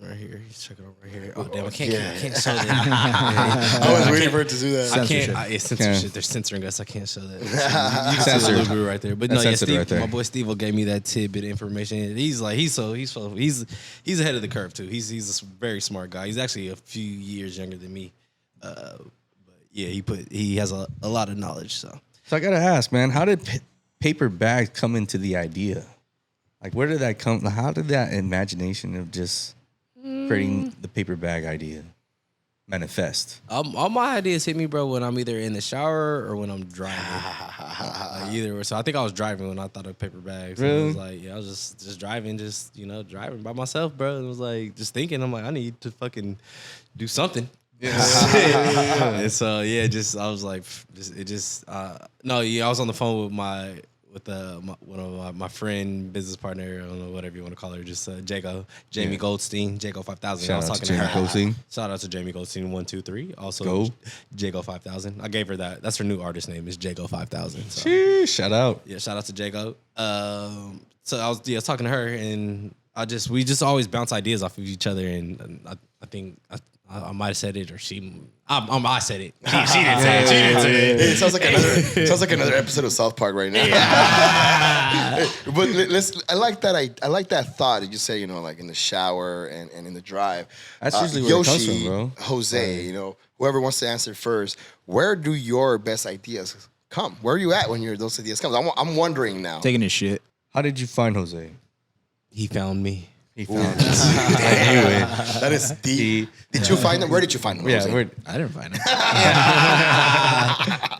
Right here, he's checking over right here. Oh damn, I can't show that. I was waiting for it to do that. I can't. It's censorship. They're censoring us. I can't show that. You can see the Lugaroo right there. But no, yeah, Steve, right there. my boy Steve gave me that tidbit of information. He's ahead of the curve too. He's a very smart guy. He's actually a few years younger than me. But yeah, he has a lot of knowledge. So I gotta ask, man, how did Paperbags come into the idea? Like, where did that come? How did that imagination of just creating the paper bag idea manifest? all my ideas hit me, bro, when I'm either in the shower or when I'm driving. Either way. So I think I was driving when I thought of paper bags. Really? I was like, yeah, I was just driving, driving by myself, bro. And it was like, just thinking, I'm like, I need to fucking do something. Yeah. And so I was like, I was on the phone with one of my friend, business partner, I don't know, whatever you want to call her, just Jamie Goldstein, Jago 5000. Shout I was out to talking to Jamie her. Goldstein. Shout out to Jamie Goldstein 123. Also, Go. Jago 5000. I gave her that. That's her new artist name is Jago 5000. So. Sheesh, shout out. Yeah, shout out to Jago. So I was talking to her, and we just always bounce ideas off of each other, and I think I might have said it, or I said it. She didn't say it. She didn't say it. It sounds like another episode of South Park right now. Yeah. But I like that. I like that thought. You say, like in the shower and in the drive. That's usually where Yoshi, it comes from, bro. Jose, whoever wants to answer first. Where do your best ideas come? Where are you at when those ideas come? I'm wondering now. Taking his shit. How did you find Jose? He found me. He found us. Anyway, That is deep. Did you find him? Where did you find him? yeah, Jose? I didn't find him.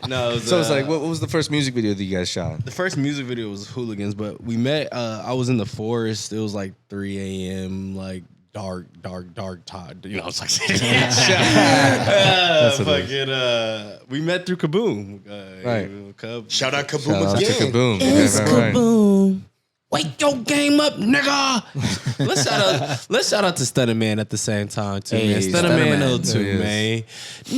No, so it's like, what was the first music video that you guys shot? the first music video was Hooligans, but we met. I was in the forest. It was like 3 a.m. Like dark Todd. It's like we met through Kaboom. Right. Shout out Kaboom Shout out to again. Kaboom. It's Yeah, right. Kaboom. Wake your game up, nigga. let's shout out to Stunner Man at the same time too, Hey, man. Stunner Stunner Man Man. 02, Yes. man.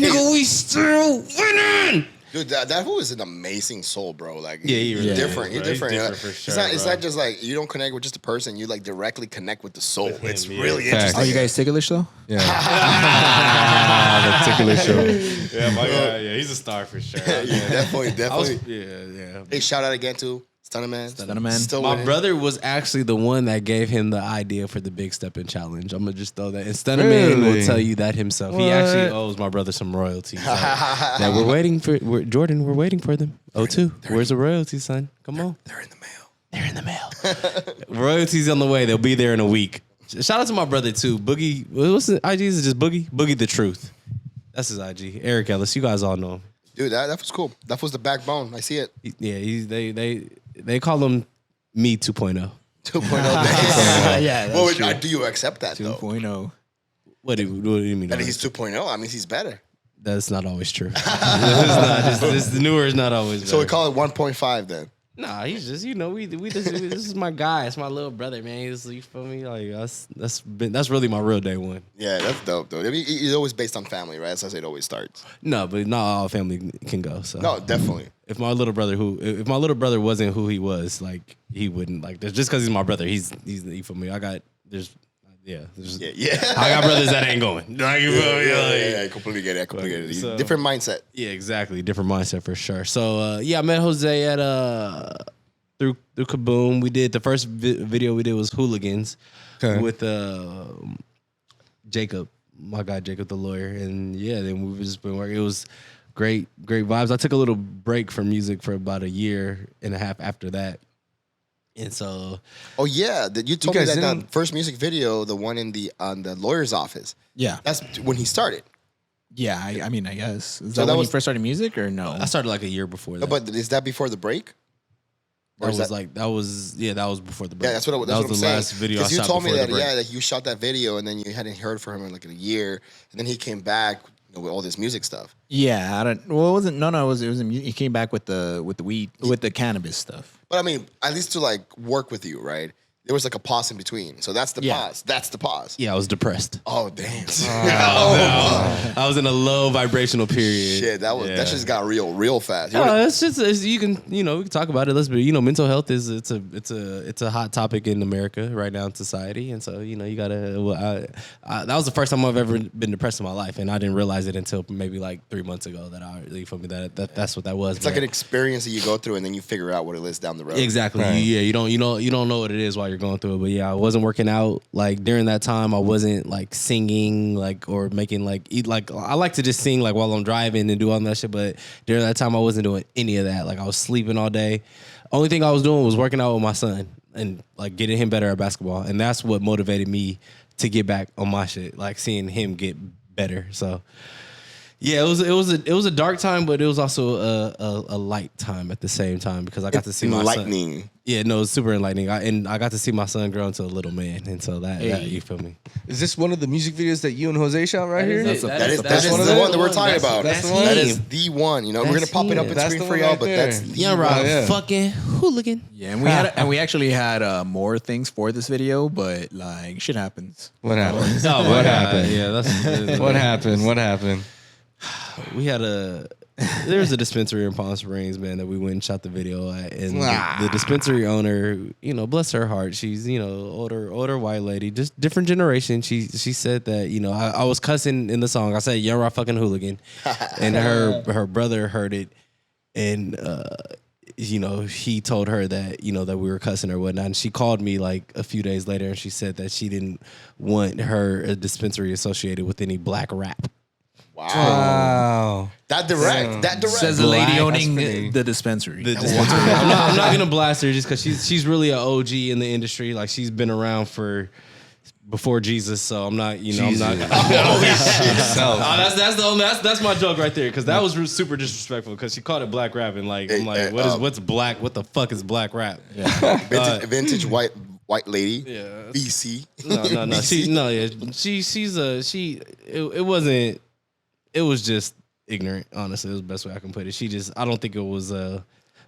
Nigga, we still winning. Dude, that fool is an amazing soul, bro. Like, Yeah, he really he's is, different. bro. He's He's different. different Like, for it's sure, not. It's bro. not just like you don't connect with just a person. You like directly connect with the soul. With him, It's yeah. really Facts. interesting. Are you guys ticklish though? Yeah. The tickler show. Yeah, my guy. Yeah, he's a star for sure. Yeah, definitely. Yeah. Hey, shout out again to Stunner Man. Stunner Man. Still My winning. brother was actually the one that gave him the idea for the Big Steppin' Challenge. I'm gonna just throw that. And Stunner Man will Really? tell you that himself. He What? actually owes my brother some royalties. That we're waiting for. Jordan, we're waiting for them. O2, where's the royalties, son? Come on. They're in the mail. They're in the mail. Royalties on the way. They'll be there in a week. Shout out to my brother too. Boogie. What's the IG? Is it just Boogie? Boogie the Truth. That's his IG. Eric Ellis. You guys all know him. Dude, that was cool. That was the backbone. I see it. They call him Me 2.0. 2.0. Yeah, that's Well, true. do you accept that though? 2.0. What do you mean? That he's 2.0. I mean, he's better. That's not always true. The newer is not always. So we better. call it 1.5 then. Nah, he's just this is my guy. It's my little brother, man. You feel me? Like that's really my real day one. Yeah, that's dope though. I mean, it's always based on family, right? That's how it always starts. No, but not all family can go. So No, definitely. if my little brother wasn't who he was, like he wouldn't like. Just because he's my brother, he's you feel me? Yeah. I got brothers that ain't going. Like, you feel me? Like- Yeah, I completely get it. I completely get it. So- Different mindset. Yeah, exactly. Different mindset for sure. So I met Jose at through Kaboom. We did the first video we did was Hooligans with Jacob, my guy Jacob the lawyer, and then we've just been working. It was great vibes. I took a little break from music for about a year and a half after that, and so Oh yeah, you told me guys that didn't- first music video, the one on the lawyer's office. Yeah. That's when he started. Yeah, I mean, I guess. Is So that that when was- you first started music or no? I started like a year before that. But is that before the break? Or is that was before the break. Yeah, that's what that was I'm the saying. last video I Because you shot told me before that the break. that you shot that video and then you hadn't heard from him in like a year, and then he came back with all this music stuff. Yeah, I don't. Well, it wasn't. No, it was. He came back with the weed, with the cannabis stuff. But I mean, at least to like work with you, right? There was like a pause in between. So that's the pause. That's the pause. Yeah, I was depressed. Oh, damn. I was in a low vibrational period. Shit, that just got real fast. No, you can we can talk about it. Let's be mental health is it's a hot topic in America right now in society, and so you gotta. That was the first time I've ever been depressed in my life, and I didn't realize it until maybe like 3 months ago that that's what that was. It's like an experience that you go through, and then you figure out what it is down the road. Exactly. Right. Yeah. You don't know what it is while you're going through it. But yeah, I wasn't working out like during that time. I wasn't like singing like or making like eat like I like to just sing like while I'm driving and do all that shit. But during that time, I wasn't doing any of that. Like I was sleeping all day. Only thing I was doing was working out with my son and like getting him better at basketball. And that's what motivated me to get back on my shit. Like seeing him get better. So. Yeah, it was a dark time, but it was also a light time at the same time because I got to see my son. Yeah, no, it was super enlightening. I got to see my son grow into a little man, and so that you feel me. Is this one of the music videos that you and Jose shot right here? That's the one that we're talking about. That is the one. We're gonna pop it up on screen for y'all, but that's the YounRob fucking hooligan. Yeah, and we actually had more things for this video, but like shit happens. What happened? What happened? Yeah, that's what happened. What happened? We had there's a dispensary in Palm Springs, man, that we went and shot the video at, and the dispensary owner, bless her heart, she's older white lady, just different generation. She said that I was cussing in the song. I said YounRob fucking hooligan, and her brother heard it, and he told her that that we were cussing or whatnot, and she called me like a few days later, and she said that she didn't want her dispensary associated with any black rap. Wow. That direct. Says the lady owning the dispensary. I'm not gonna blast her just because she's really an OG in the industry. Like she's been around for before Jesus, so I'm not. I'm not. That's my joke right there because that was super disrespectful because she called it black rap and like I'm like what's black? What the fuck is black rap? Yeah. Vintage white lady. Yeah. BC. No. It wasn't. It was just ignorant, honestly. It was the best way I can put it. I don't think it was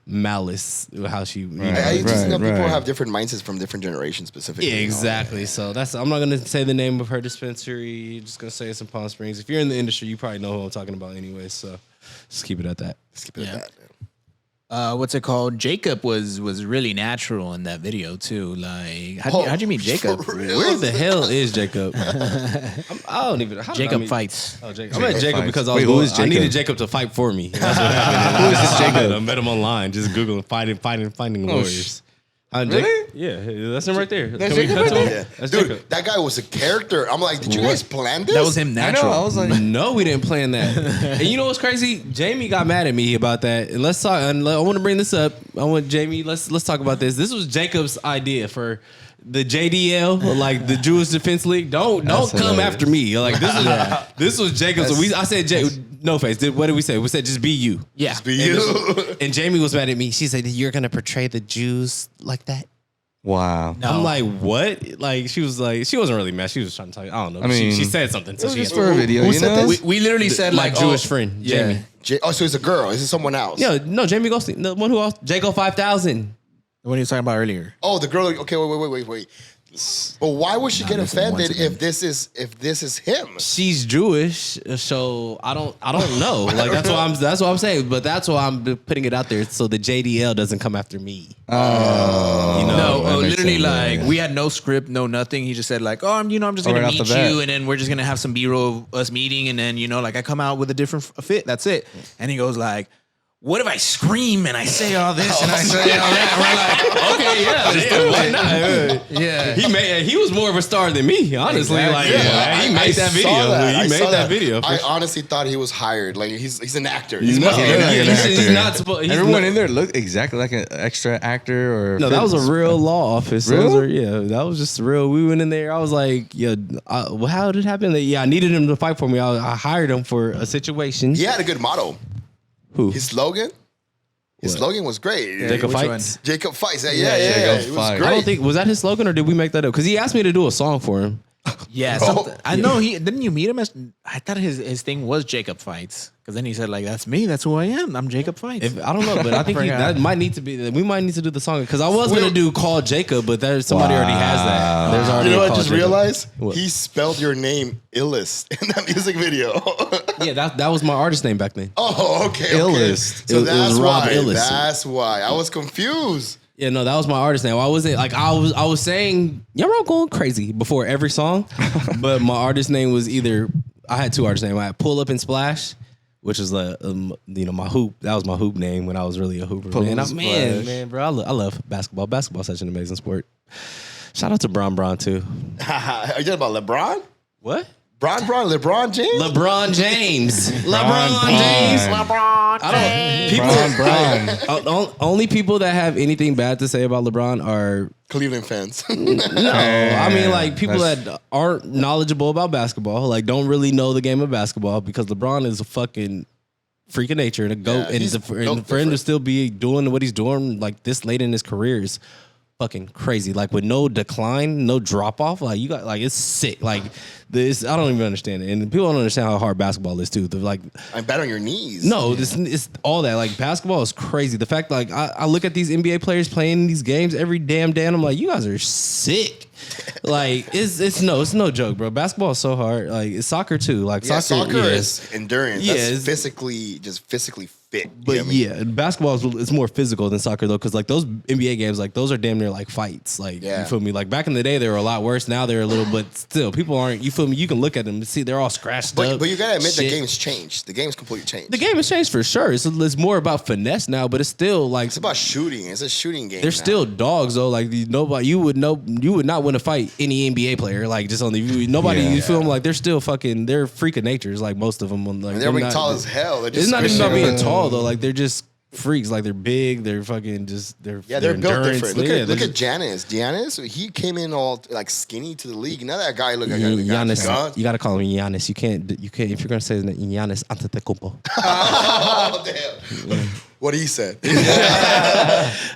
malice how she. I just know people have different mindsets from different generations specifically. Yeah, exactly. So I'm not gonna say the name of her dispensary. Just gonna say it's in Palm Springs. If you're in the industry, you probably know who I'm talking about anyway. So just keep it at that. What's it called? Jacob was really natural in that video too. Like, how'd you meet Jacob? Where the hell is Jacob? I don't even. Jacob fights. Oh, Jacob. I met Jacob because I needed Jacob to fight for me. That's what happened. Who is this Jacob? I met him online, just Googling finding lawyers. Really? Yeah, that's him right there. That's Jacob right there? That's Dude, Jacob. that guy was a character. I'm like, did you guys plan this? That was him natural. I know. I was like, No, we didn't plan that. And you know what's crazy? Jamie got mad at me about that. And let's talk. And I want to bring this up. I want Jamie. Let's talk about this. This was Jacob's idea for the JDL, like the Jewish Defense League. Don't come after me. Like this was Jacob's. I said no face. What did we say? We said just be you. Yeah, Just be you. And Jamie was mad at me. She said you're gonna portray the Jews like that. wow. No. I'm like, what? Like, she was like, she wasn't really mad. She was trying to tell you. I don't know. I mean, she said something. So It was she just had for a video, Who you said know? this? we literally said my like Jewish friend, Jamie. Jamie. So it's a girl. Is it someone else? Yeah, no, Jamie Goldstein, the one who else, Jaco 5000. What are you talking about earlier? Oh, the girl. Okay, wait. But why would she get listen, offended once again. if this is him? She's Jewish, so I don't know. Like that's what I'm saying. But that's why I'm putting it out there so the JDL doesn't come after me. No, that makes literally, sense, like yeah. we had no script, no nothing. He just said like, I'm just gonna right off meet the bat. you, and then we're just gonna have some B-roll of us meeting, and then like I come out with a different fit. That's it. And he goes like, what if I scream and I say all this and I say all that? And we're like, okay, yeah, why not? Yeah. He was more of a star than me, honestly. Exactly. Like Yeah. he made that video. He made that video. I honestly thought he was hired. Like he's an actor. He's not- He's not supposed. Everyone in there looked exactly like an extra actor or. No, that was a real law office. Real? That was just real. We went in there. I was like, well, how did it happen? Like, I needed him to fight for me. I hired him for a situation. He had a good motto. Who? His slogan? His slogan was great. Jacob Which fights. Jacob fights. Yeah. Jacob It was fights. great. I don't think was that his slogan or did we make that up? Because he asked me to do a song for him. Yeah, I know he didn't. You meet him as? I thought his thing was Jacob Fights, because then he said like, "That's me. That's who I am. I'm Jacob Fights." I don't know, but I think that might need to be. We might need to do the song because I was gonna do Call Jacob, but there's somebody already has that. There's already. You know what I Call just Jacob. realized? What? He spelled your name Ellis in that music video. Yeah, that was my artist name back then. Oh, okay. Illest. So It that's was Rob why. Ellis. That's why. I was confused. Yeah, no, that was my artist name. I wasn't like I was saying YounRobGoinCrazy before every song, but my artist name was either I had two artist names. I had Pull Up and Splash, which was my hoop. That was my hoop name when I was really a hooper. Man, bro, I love basketball. Basketball's such an amazing sport. Shout out to Bron too. Are you talking about LeBron? What? LeBron James? LeBron James. LeBron James. I don't. Only people that have anything bad to say about LeBron are Cleveland fans. no. I mean, like people that aren't knowledgeable about basketball, like don't really know the game of basketball, because LeBron is a fucking freak of nature and a goat, Yeah, and he's for him to still be doing what he's doing like this late in his career is fucking crazy. Like with no decline, no drop off. Like you got like it's sick. Like this, I don't even understand it, and people don't understand how hard basketball is too. They're like, I'm bad on your knees. no, it's all that. Like basketball is crazy. The fact, like, I look at these NBA players playing these games every damn day, and I'm like, you guys are sick. Like it's no joke, bro. Basketball is so hard. Like it's soccer too. Like Yeah, soccer is endurance. Yeah, That's it's- physically fit. But You know what I mean? yeah, basketball it's more physical than soccer though, because like those NBA games, like those are damn near like fights. Like Yeah. you feel me? Like back in the day, they were a lot worse. Now they're a little, but still, people aren't. You feel me? You can look at them and see they're all scratched up. But you gotta admit the shit. game's changed. The game's completely changed. The game has changed for sure. It's more about finesse now, but it's still like It's about shooting. It's a shooting game. they're now. still dogs though. Like nobody, you would not win a fight any NBA player. Like just on the nobody. Yeah. You feel them like they're still fucking. They're freak of natures. Like most of them. Like And they're being not- tall as hell. They're just It's not even squishing about being around. tall though. Like they're just freaks. Like they're big. They're fucking just. They're Yeah, they're built endurance. different. Yeah, Look they're at Giannis. Giannis, he came in all like skinny to the league. Now that guy look like a Giannis. God. You gotta call him Giannis. You can't. If you're gonna say his name, Giannis Antetokounmpo. Oh damn! What he said.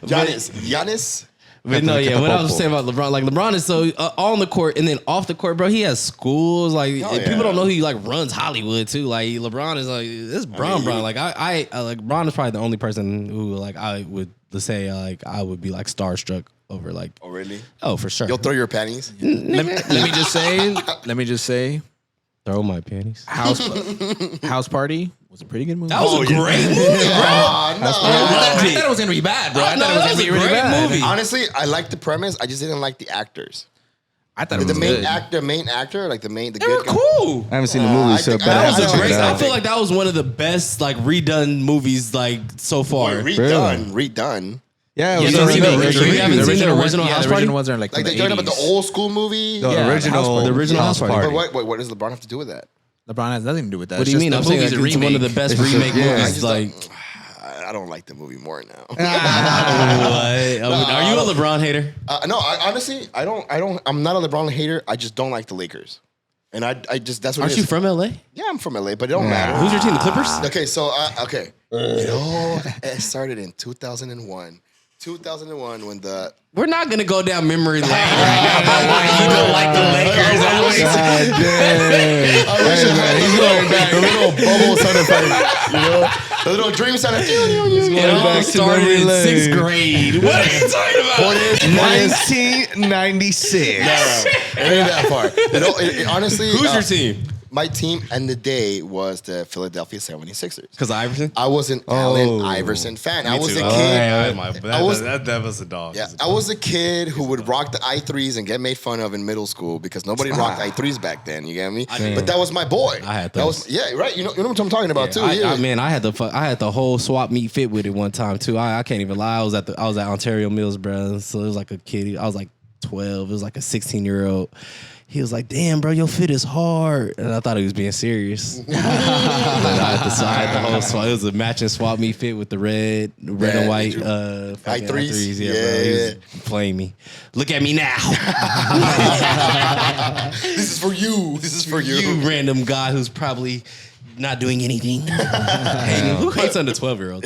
Giannis. But no, yeah. What I was saying about LeBron, like LeBron is so on the court and then off the court, bro. He has schools. Like Oh, and people yeah. don't know he like runs Hollywood too. Like LeBron is like this Bron. Like I like Bron is probably the only person who like I would say like I would be like starstruck over like. Oh really? Oh, for sure. You'll throw your panties. Let me just say, Throw my panties. House Party was a pretty good movie. That was a great movie, bro. Oh, no. I thought it was gonna be bad, bro. I No, thought it that was was gonna a be really great bad. movie. Honestly, I like the premise. I just didn't like the actors. I thought it The was main good. actor, like the They good were guy. cool. I haven't seen the movie, I so think- but I I That have to was a check great. it I out. feel like that was one of the best like redone movies like so far. Boy, redone. Yeah, it Yeah, was the a remake. remake. You haven't seen the original yeah, House the Party? original ones are like Like from they're the talking about the 80s. old school movie. The Yeah, original, the original House Party. But what does LeBron have to do with that? LeBron has nothing to do with that. What do It's you just mean? the I'm saying movie's like, a it's one of the remake. best It's just remake yeah. movies. I just Like, I don't like the movie more now. what? Are you a LeBron hater? No, honestly, I'm not a LeBron hater. I just don't like the Lakers, and I just that's what. Aren't it you is. from LA? Yeah, I'm from LA, but it don't matter. Who's your team? The Clippers? Okay, so okay, it all started in 2001. 2001 when the We're not gonna go down memory lane right now about why you don't like the Lakers. I wish it had the little bubble sound effect, you know, the little dream sound effect. It all started in sixth grade. What are you talking about? 1996. It ain't that far. Honestly, Who's your team? My team and the day was the Philadelphia 76ers. Because Iverson. I was an Allen Iverson fan. I was a kid. That was a dog. Yeah, I was a kid who would rock the I3s and get made fun of in middle school because nobody rocked I3s back then. You get me? But that was my boy. I had that. those. Yeah, right. You know what I'm talking about too. Yeah. I had the whole swap meet fit with it one time too. I can't even lie. I was at Ontario Mills, bro. So it was like a kid. I was like 12. It was like a 16-year-old. He was like, "Damn, bro, your fit is hard," and I thought he was being serious. I had the whole swap. It was a matching swap meet fit with the red and white I3s. Yeah, bro. He was playing me. Look at me now. This is for you. This is for you. You random guy who's probably not doing anything. Who hates under 12-year-old?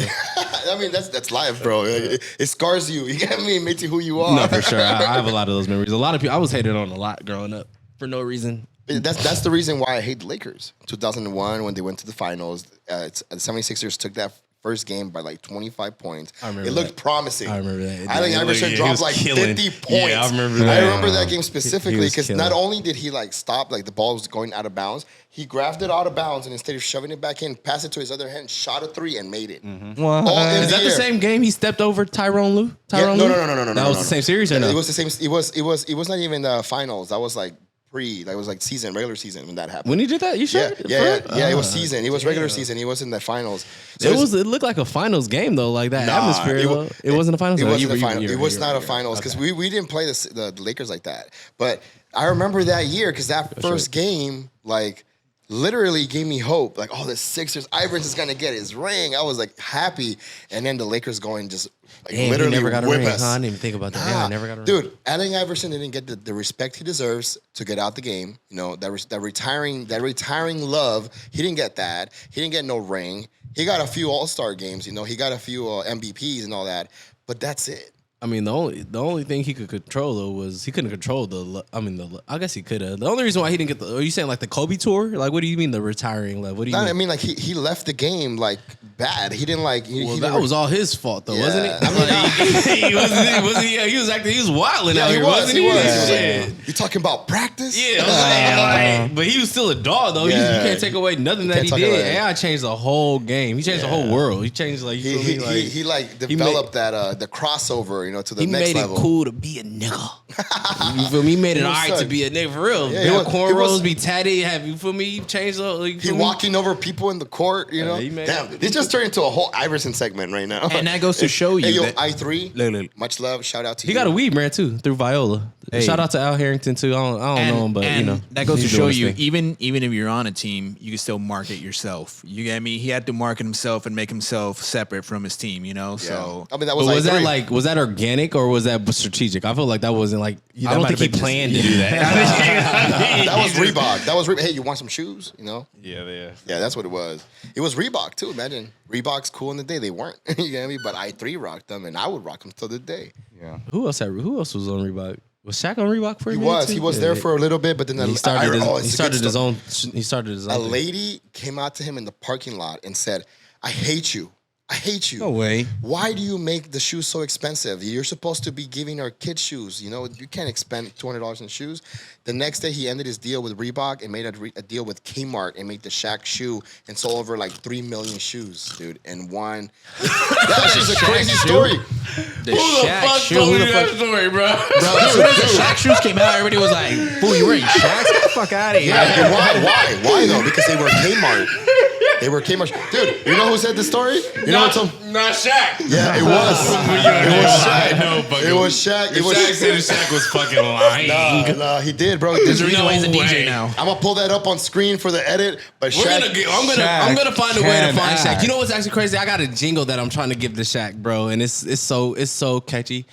I mean, that's life, bro. It scars you. You get me? It makes you who you are. No, for sure. I have a lot of those memories. A lot of people. I was hated on a lot growing up. for no reason. That's the reason why I hate the Lakers. 2001, when they went to the finals, the 76ers took that first game by like 25 points. I remember it looked promising. I remember that. Allen Iverson dropped like 50 points. Yeah, I remember that. I remember that game specifically because killing. not only did he like stop, like the ball was going out of bounds, he grabbed it out of bounds and instead of shoving it back in, passed it to his other hand, shot a 3 and made it. What? Is that the same game he stepped over Tyrone Lue? Yeah, no. That was the same series or no? It was the same. It was not even the finals. That was like that was like regular season when that happened. When he did that, you sure? Yeah. It was season. It was regular season. He was in the finals. So It looked like a finals game though, like that atmosphere. It wasn't a finals. It wasn't a finals. It was not a finals because we didn't play the Lakers like that. But I remember that year because that first game like literally gave me hope. Like, oh, the Sixers, Iverson's gonna get his ring. I was like happy, and then the Lakers going just like literally never got a whip ring. us. Huh? I didn't even think about that. Yeah, I never got a ring. Dude, Allen Iverson didn't get the respect he deserves to get out the game. You know that retiring love. He didn't get that. He didn't get no ring. He got a few All-Star games. You know, he got a few MVPs and all that. But that's it. I mean, the only thing he could control though was he couldn't control I guess he could have. The only reason why he didn't get are you saying like the Kobe tour? Like, what do you mean the retiring? Like, what do you mean? I mean, like he left the game like bad. He didn't like. That was all his fault though, wasn't it? I mean, he was wilding out here, wasn't he? He was. You talking about practice? Yeah, I'm saying, but he was still a dog though. Yeah. You can't take away nothing that he did. AI changed the whole game. He changed the whole world. He changed like he developed that the crossover. You know, to the he next made level. it cool to be a nigga. You feel me? He made it all right to be a nigga for real. Yeah, Have cornrows, be tatty. Have you feel me? He changed the. He walking over people in the court. You know, damn. This just turned into a whole Iverson segment right now. And that goes to show you. Hey, yo, that, I3. look. Much love. Shout out to He you. got a weed brand too through Viola. Hey. Shout out to Al Harrington too. I don't know him, but and you know that goes to he's show doing his you. thing. Even if you're on a team, you can still market yourself. You get me? He had to market himself and make himself separate from his team. You know, Yeah. so I mean, that But was was I3. that like that organic or was that strategic? I feel like that wasn't like I don't think he planned to do that. that was Reebok. That was Reebok. Hey, you want some shoes? You know? Yeah. Yeah, that's what it was. It was Reebok too. Imagine Reebok's cool in the day. They weren't. You get me? But I3 rocked them, and I would rock them till this day. Yeah. Who else was on Reebok? Was Shaq on Reebok for a He minute was. too? He was there for a little bit, but then He started it's a good his story. own. He started his own. A thing. lady came out to him in the parking lot and said, "I hate you. I hate you. No way. Why do you make the shoes so expensive? You're supposed to be giving our kids shoes. You know, you can't spend $200 in shoes." The next day, he ended his deal with Reebok and made a deal with Kmart and made the Shaq shoe and sold over like 3 million shoes, dude. And one. That's just a crazy story. the Shaq shoe. Who the fuck? story, bro? Bro, as soon as the Shaq shoes came out, everybody was like, "Fool, you wearing Shaqs? Get the fuck out of here!" Yeah, and why? Why though? Because they were Kmart. They were Kmart. Dude, you know who said the story? You know what's Not Shaq. Yeah, it was. It was Shaq. It was Shaq. It was Shaq said Shaq was fucking lying. Nah, he did, bro. There's a reason No why he's a DJ way. now. I'm gonna pull that up on screen for the edit. But I'm gonna find a way to can find Shaq. act. You know what's actually crazy? I got a jingle that I'm trying to give to Shaq, bro, and it's so catchy.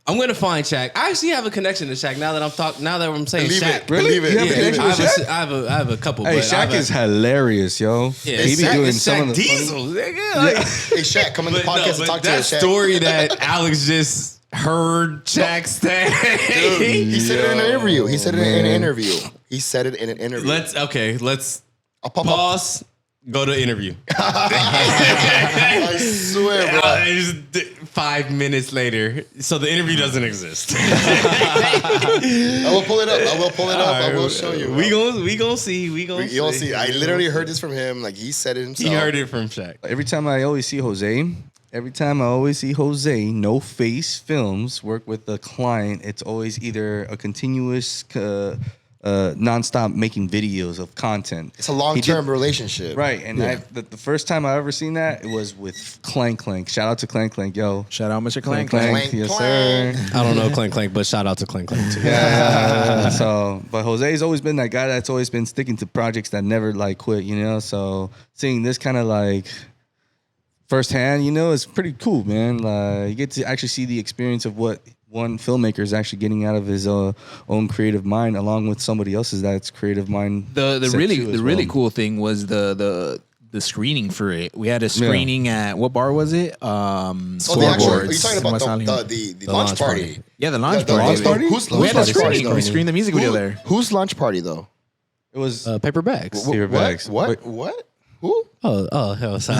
I'm gonna find Shaq. I actually have a connection to Shaq now that I'm saying Believe Shaq. it. Believe it. You have a Believe it. connection with Shaq? I have a couple. Hey, but I have Shaq a- is hilarious, yo. Yeah, He be Shaq- doing it's some Shaq of the Diesel. nigga, like- Hey, Shaq, come on the But podcast no, and but talk to that us, Shaq. story that Alex just heard Shaq say. He said it in an interview. He said it in an interview. He said it in an interview. Let's I'll pop up. pause. Go to interview. I swear, bro. Just 5 minutes later, so the interview doesn't exist. I will pull it up. I will show you. We gonna see. You'll see. I literally heard this from him. Like he said it himself. He heard it from Shaq. Every time I always see Jose, No Face Films work with the client, it's always either a continuous, nonstop making videos of content. It's a long-term relationship. Right, and the first time I ever seen that, it was with Clank Clank. Shout out to Clank Clank, yo. Shout out, Mr. Clank. Clank. Yes, Clank. sir. I don't know Clank Clank, but shout out to Clank Clank too. So, but Jose's always been that guy that's always been sticking to projects that never like quit, you know. So seeing this kind of like firsthand, you know, it's pretty cool, man. Like you get to actually see the experience of what one filmmaker is actually getting out of his own creative mind, along with somebody else's that's creative mind. The set really too as really well. cool thing was the the screening for it. We had a screening at what bar was it? Oh, the actual, are you Scoreboards talking in West about Hollywood. the launch party? Yeah, the launch The party. launch party? Who's We had a launch party? screening. We screened the music video there. Whose lunch party though? It was Paperbags. Paperbags. What? Who? Oh, hell, sorry.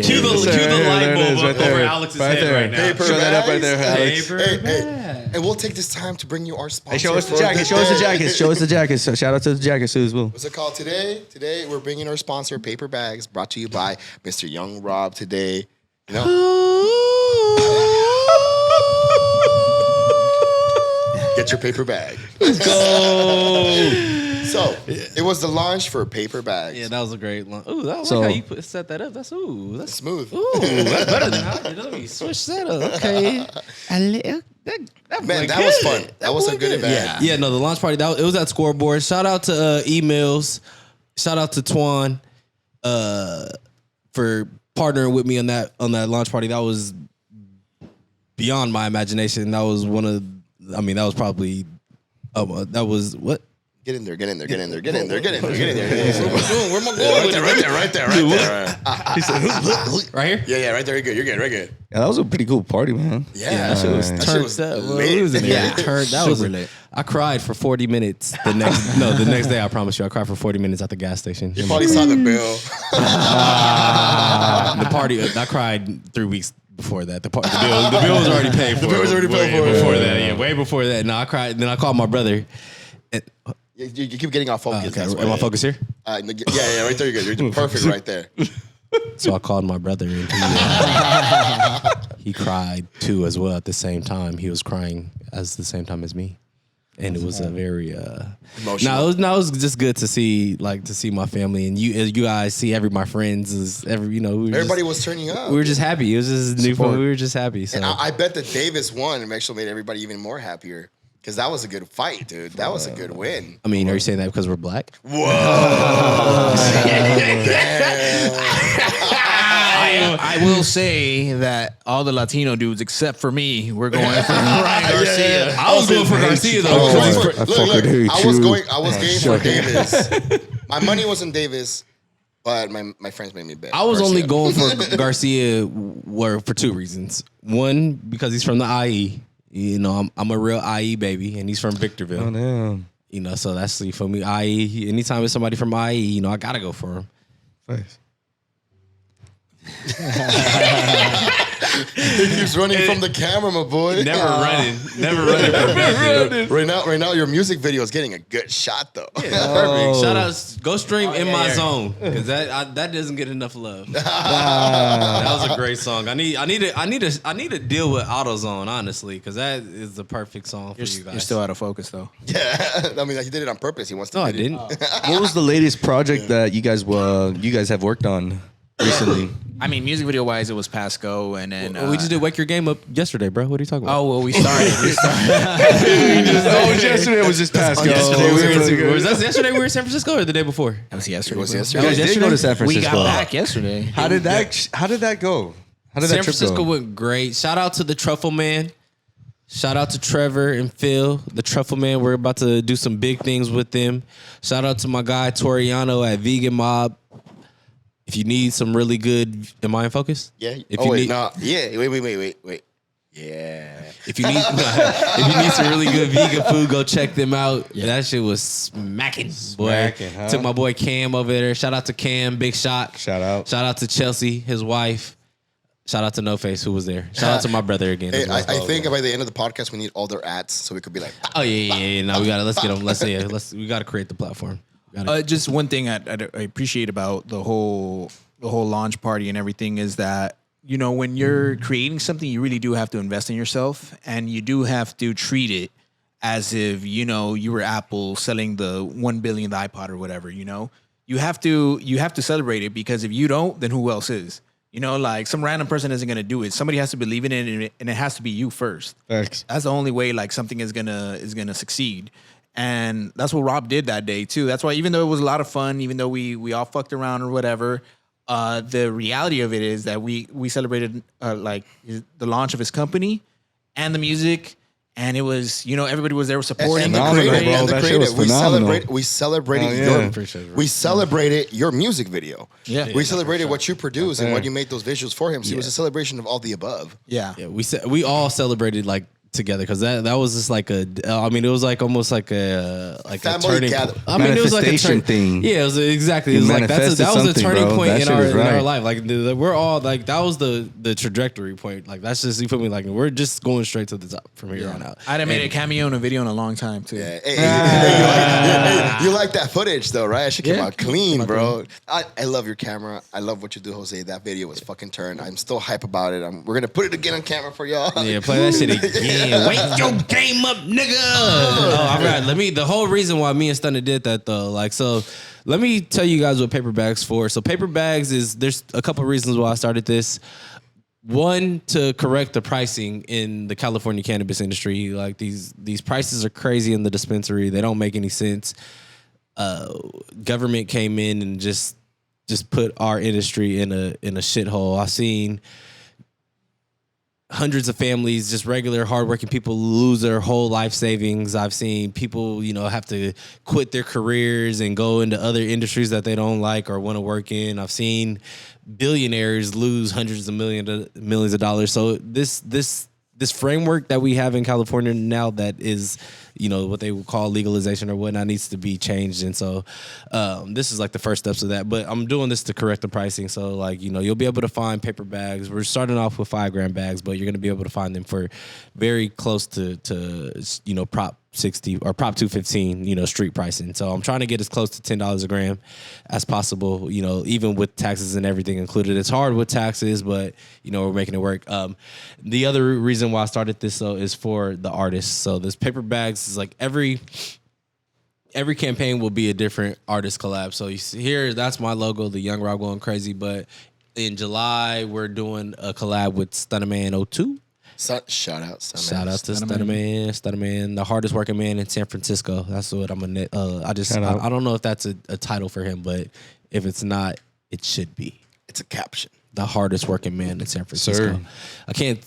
Cue the light bulb right over there. Alex's Right head there. right now. Paper Show that up right bags? there, Alex. Hey, and we'll take this time to bring you our sponsor. Hey, show us the for jacket. Show us the day. jacket. Show us the jacket. So shout out to the jacket, too, as well. What's it called today? Today we're bringing our sponsor, Paperbags, brought to you by Mr. Young Rob. Today, you know. Get your paper bag. Let's go. So it was the launch for Paperbags. Yeah, that was a great one. Ooh, I like So- how you set that up. That's Smooth. Ooh, that's better than how I did. Let me switch that up. Okay. Man, that was fun. That was a good event. Yeah, no, the launch party, it was at Scoreboard. Shout out to Emails. Shout out to Twan for partnering with me on that launch party. That was beyond my imagination. That was that was probably that was what? Get in there. Where am I going? Right there. Right here? Yeah, right there. You're good. Yeah, that was a pretty cool party, man. Yeah, that shit was lit. Yeah. That was lit. I cried for 40 minutes the next day. I promise you, I cried for 40 minutes at the gas station. You probably saw the bill. The party, I cried 3 weeks before that. The bill was already paid for. The bill was already paid for. Before that, yeah, way before that. No, I cried. Then I called my brother. You keep getting off focus. Okay, am I focused here? Yeah, right there. You're good. You're perfect right there. So I called my brother, and he cried too as well at the same time. He was crying at the same time as me, and it was a very emotional. No, it was just good to see my family, and you guys see my friends Everybody was turning up. We were just happy. It was just new fun. We were just happy. So And I bet that Davis won and actually made everybody even more happier. Because that was a good fight, dude. That was a good win. I mean, are you saying that because we're black? Whoa. I will say that all the Latino dudes except for me were going for Ryan Garcia. I was going for Garcia though. I was going for Davis. My money wasn't Davis, but my friends made me bet. I was Garcia. only going for Garcia for two reasons. One, because he's from the IE. You know, I'm a real IE baby, and he's from Victorville. Oh, damn. You know, so that's for me. IE. Anytime it's somebody from IE, I gotta go for him. Nice. He keeps running from the camera, my boy. Never running from me. Right now, your music video is getting a good shot, though. Perfect. Shout out. Go stream In My Zone, because that doesn't get enough love. That was a great song. I need to deal with AutoZone, honestly, because that is the perfect song for you guys. You're still out of focus though. Yeah, I mean, he did it on purpose. He wants to. No, I didn't. What was the latest project that you guys have worked on recently? I mean, music video wise, it was Pasco, and then We just did Wake Your Game Up yesterday, bro. What are you talking about? Oh well, we started. Yesterday it was just Pasco. Was that yesterday we were in San Francisco or the day before? That was yesterday. It was bro. yesterday. You guys did go to San We Francisco. got back yesterday. How did that go? How did San that trip Francisco go? went great. Shout out to the Truffle Man. Shout out to Trevor and Phil, the Truffle Man. We're about to do some big things with them. Shout out to my guy Toriano at Vegan Mob. If you need some really good, am I in focus? Yeah. If you need, Yeah. Wait. Yeah. if you need some really good vegan food, go check them out. That shit was smacking, boy. Huh? Took my boy Cam over there. Shout out to Cam, big shot. Shout out. Shout out to Chelsea, his wife. Shout out to No Face, who was there. Shout out to my brother again. Hey, as well. I think by the end of the podcast, we need all their ads so we could be like, Oh yeah. No, let's get them. We gotta create the platform. Just one thing I appreciate about the whole launch party and everything is that, when you're creating something, you really do have to invest in yourself, and you do have to treat it as if, you were Apple selling the 1 billionth iPod or whatever. You have to celebrate it, because if you don't, then who else is? Like some random person isn't gonna do it. Somebody has to believe in it, and it has to be you first. Thanks. That's the only way like something is gonna succeed. And that's what Rob did that day too. That's why, even though it was a lot of fun, even though we all fucked around or whatever, the reality of it is that we celebrated like the launch of his company and the music and it was, everybody was there supporting. And the Phenomenal, creative, bro. and the That shit was creative. phenomenal. We celebrated Oh, your yeah. Appreciate it. we celebrated your music video. Yeah. We celebrated what you produced and there. what you made those visuals for him. So it was a celebration of all the above. Yeah. Yeah, we all celebrated like together because that was just like it was like almost like a Family turning gather- point. I mean, it was like a Manifestation thing. Yeah, it was exactly. It You was like that was a manifested turning something, point bro. That in shit is our right. life. Like we're all like that was the trajectory point. Like that's just, you feel me? Like we're just going straight to the top from here on out. I hadn't made a cameo in a video in a long time too. Yeah. Hey, you like that footage though, right? It should came Yeah. out clean, bro. I love your camera. I love what you do, Jose. That video was fucking turned. I'm still hype about it. We're gonna put it again on camera for y'all. Yeah, play that shit again. Wake your game up, nigga. Oh, all right. The whole reason why me and Stunner did that though, like, so let me tell you guys what Paperbags for. So Paperbags there's a couple reasons why I started this. One, to correct the pricing in the California cannabis industry. Like these prices are crazy in the dispensary. They don't make any sense. Government came in and just put our industry in a shithole. I've seen hundreds of families, just regular hardworking people, lose their whole life savings. I've seen people, have to quit their careers and go into other industries that they don't like or want to work in. I've seen billionaires lose hundreds of millions of dollars. So this framework that we have in California now that is, what they would call legalization or whatnot needs to be changed. And so this is like the first steps of that. But I'm doing this to correct the pricing. So like, you'll be able to find paper bags. We're starting off with 5 gram bags, but you're going to be able to find them for very close to Prop 60 or Prop 215, street pricing. So I'm trying to get as close to $10 a gram as possible, even with taxes and everything included. It's hard with taxes, but, we're making it work. The other reason why I started this, though, is for the artists. So this paper bags is like every campaign will be a different artist collab. So you see here, that's my logo, the YounRobGoinCrazy. But in July, we're doing a collab with Stunnerman 02. Shout out to Stunnerman, the hardest working man in San Francisco. That's what I'm gonna. I don't know if that's a title for him, but if it's not, it should be. It's a caption. The hardest working man in San Francisco. Sir. I can't.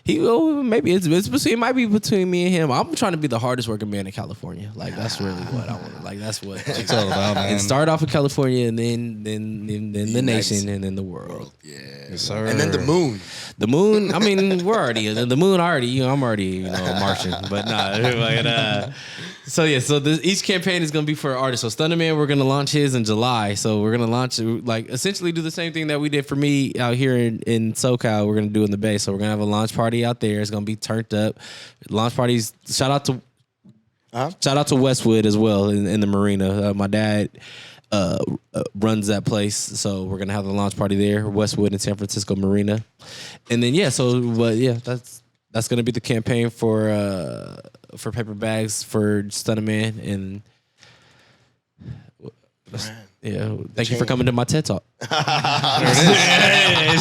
Maybe it might be between me and him. I'm trying to be the hardest working man in California. Like that's really what I want. Like that's what it's all about, man. And start off with California, and then the nation, and then the world. Yeah, Yes, sir. And then the moon. The moon. I mean, we're already the moon. I'm already Martian, but nah. So yeah. So each campaign is gonna be for an artist. So Stunnerman, we're gonna launch his in July. So we're gonna launch essentially do the same thing that we did for me out here in SoCal. We're gonna do in the Bay. So we're gonna have a launch party out there. It's gonna be turned up. Launch parties. Shout out to Westwood as well in the marina. My dad runs that place, so we're gonna have the launch party there, Westwood in San Francisco Marina, and then that's gonna be the campaign for paper bags for Stunnerman, and thank you for coming to my TED Talk. I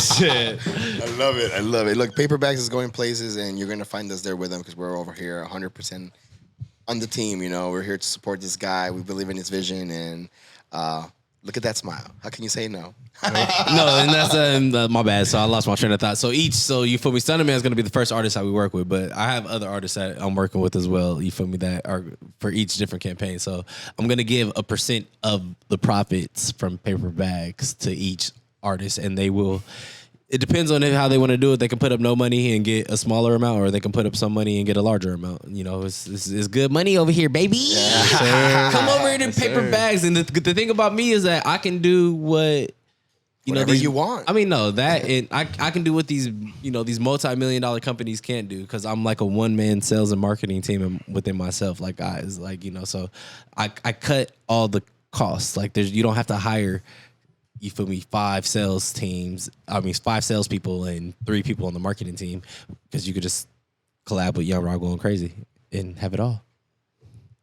love it. Look, Paperbags is going places, and you're gonna find us there with them because we're over here 100% on the team. We're here to support this guy. We believe in his vision, and look at that smile. How can you say no? No, and that's my bad. So I lost my train of thought. So you feel me? Stunnerman is gonna be the first artist that we work with, but I have other artists that I'm working with as well. You feel me? That are for each different campaign. So I'm gonna give a % of the profits from paper bags to each artist, and they will. It depends on how they want to do it. They can put up no money and get a smaller amount, or they can put up some money and get a larger amount. It's good money over here, baby. Yeah. Come over here to paper bags. And the thing about me is that I can do what Whatever you want. I mean, no, that and I can do what these multi-million-dollar companies can't do because I'm like a one-man sales and marketing team within myself. Like guys, so I cut all the costs. Like you don't have to hire. You feel me? 5 salespeople and 3 people on the marketing team because you could just collab with YounRobGoinCrazy and have it all.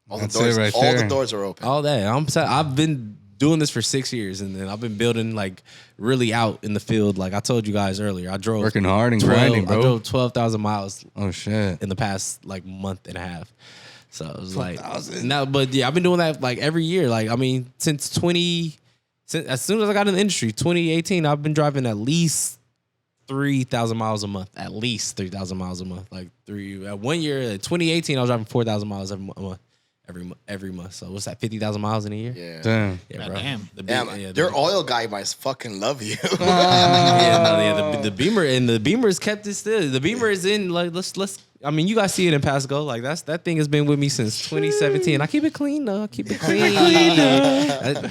All the doors are open. All that. I've been doing this for 6 years, and then I've been building really out in the field. Like I told you guys earlier, I drove Working hard and grinding, bro. I drove 12,000 miles. Oh shit! In the past month and a half. So it was but yeah, I've been doing that every year. Since as soon as I got in the industry, 2018, I've been driving at least 3,000 miles a month, at least 3,000 miles a month. Like 1 year, 2018, I was driving 4,000 miles every month. So what's that? 50,000 miles in a year? Yeah. Damn. Yeah, bro. Damn. Your oil guy must fucking love you. The Beamer and the Beamer's kept it still. The Beamer is in like let's. I mean, you guys see it in Pasco. Like that thing has been with me since 2017. I keep it clean though. I keep it clean.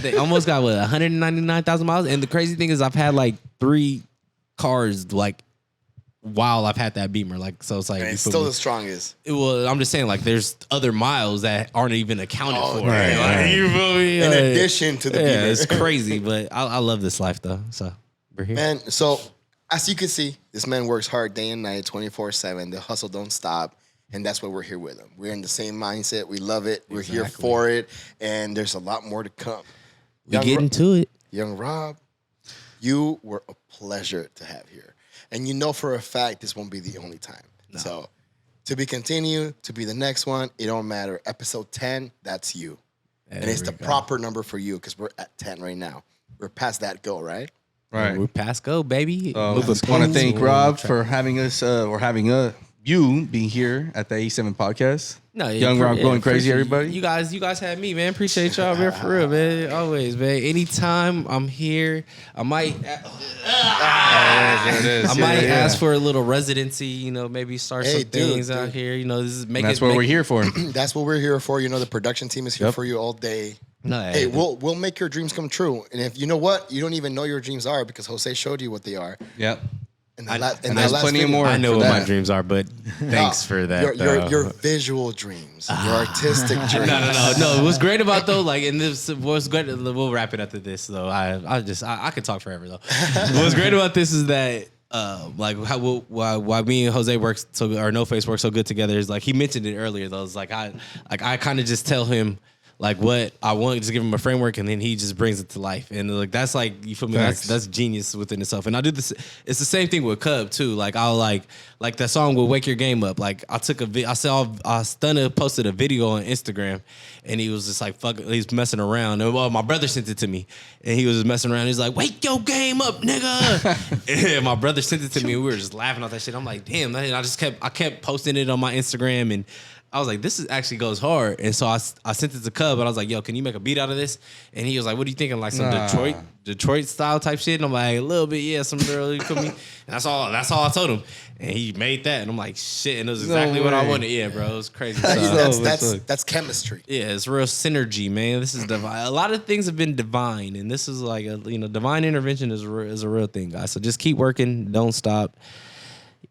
They almost got 199,000 miles. And the crazy thing is, I've had like 3 cars like while I've had that Beamer. Like so, it's like And it's still the strongest. I'm just saying, like, there's other miles that aren't even accounted for. right, Like, right. you feel me? In Like, addition to the yeah, Beamer. it's crazy, but I love this life though. So we're here. Man, so as you can see, this man works hard day and night, 24/7. The hustle don't stop. And that's why we're here with him. We're in the same mindset. We love it. We're here for it. And there's a lot more to come. We get into it. Young Rob, you were a pleasure to have here. And you know for a fact this won't be the only time. No. So to be continued, to be the next one, it don't matter. Episode 10, that's you. And it's the proper number for you because we're at 10 right now. We're past that goal, right? Right. We're past go, baby. I want to thank Rob for having us, or having you be here at the A7 podcast. No, Young Rob going crazy, everybody. You guys had me, man. Appreciate y'all, man, for real, man. Always, man. Anytime I'm here, I might ask for a little residency. You know, maybe start some things out here. You know, this is That's what we're here for. That's what we're here for. You know, the production team is here for you all day. No, hey, we'll make your dreams come true. And if you know what, you don't even know your dreams are because Jose showed you what they are. Yep. And there's plenty more. I know what my dreams are, but thanks for that. Your visual dreams, your artistic dreams. No. What's great about though, like, and this was great. We'll wrap it after this though. I could talk forever though. What's great about this is that. Like why me and Jose work so good, or No Face work so good together is like he mentioned it earlier though. It's like I kind of just tell him like what I want, just give him a framework, and then he just brings it to life. And like that's like, you feel me? That's genius within itself. And I do this. It's the same thing with Cub too. Like I'll like that song will Wake Your Game Up. Like I took a Stunna posted a video on Instagram, and he was just like he's messing around. And well, my brother sent it to me, and he was just messing around. He's like, "Wake your game up, nigga!" And my brother sent it to me, and we were just laughing at that shit. I'm like, damn. And I kept posting it on my Instagram, and I was like, this actually goes hard. And so I sent it to Cub, and I was like, yo, can you make a beat out of this? And he was like, what are you thinking? Like some Detroit style type shit? And I'm like, a little bit, yeah, some girl, you feel me? And that's all I told him. And he made that. And I'm like, shit. And it was exactly what I wanted. Yeah, bro. It was crazy. That's chemistry. Yeah, it's real synergy, man. This is divine. A lot of things have been divine. And this is like, divine intervention is a real thing, guys. So just keep working. Don't stop.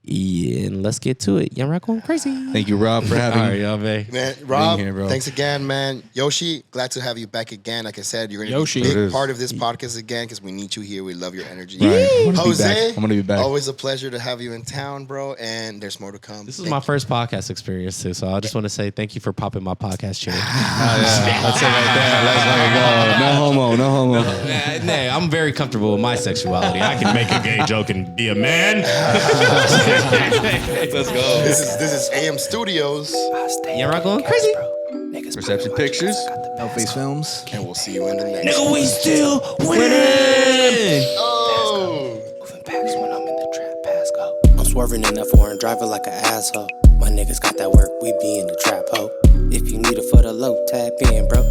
Yeah, and let's get to it. YounRobGoinCrazy. Thank you, Rob, for having me. All right, y'all, man. Rob, here, bro. Thanks again, man. Yoshi, glad to have you back again. Like I said, you're going to be a big part of this podcast again because we need you here. We love your energy. Right. Jose, I'm going to be back. Always a pleasure to have you in town, bro. And there's more to come. This is my first podcast experience too, so I just want to say thank you for popping my podcast chair. That's it right there. Let's go. No homo. Nah, I'm very comfortable with my sexuality. I can make a gay joke and be a man. Let's go. This is AM Studios. YounRobGoinCrazy. Perception Pictures. No Face Films. And we'll see you in the next Nigga, one. we still winning. Oh. Moving packs when I'm in the trap, pass go. I'm swerving in that foreign driver like an asshole. My niggas got that work, we be in the trap, ho. If you need it for the low, tap in, bro.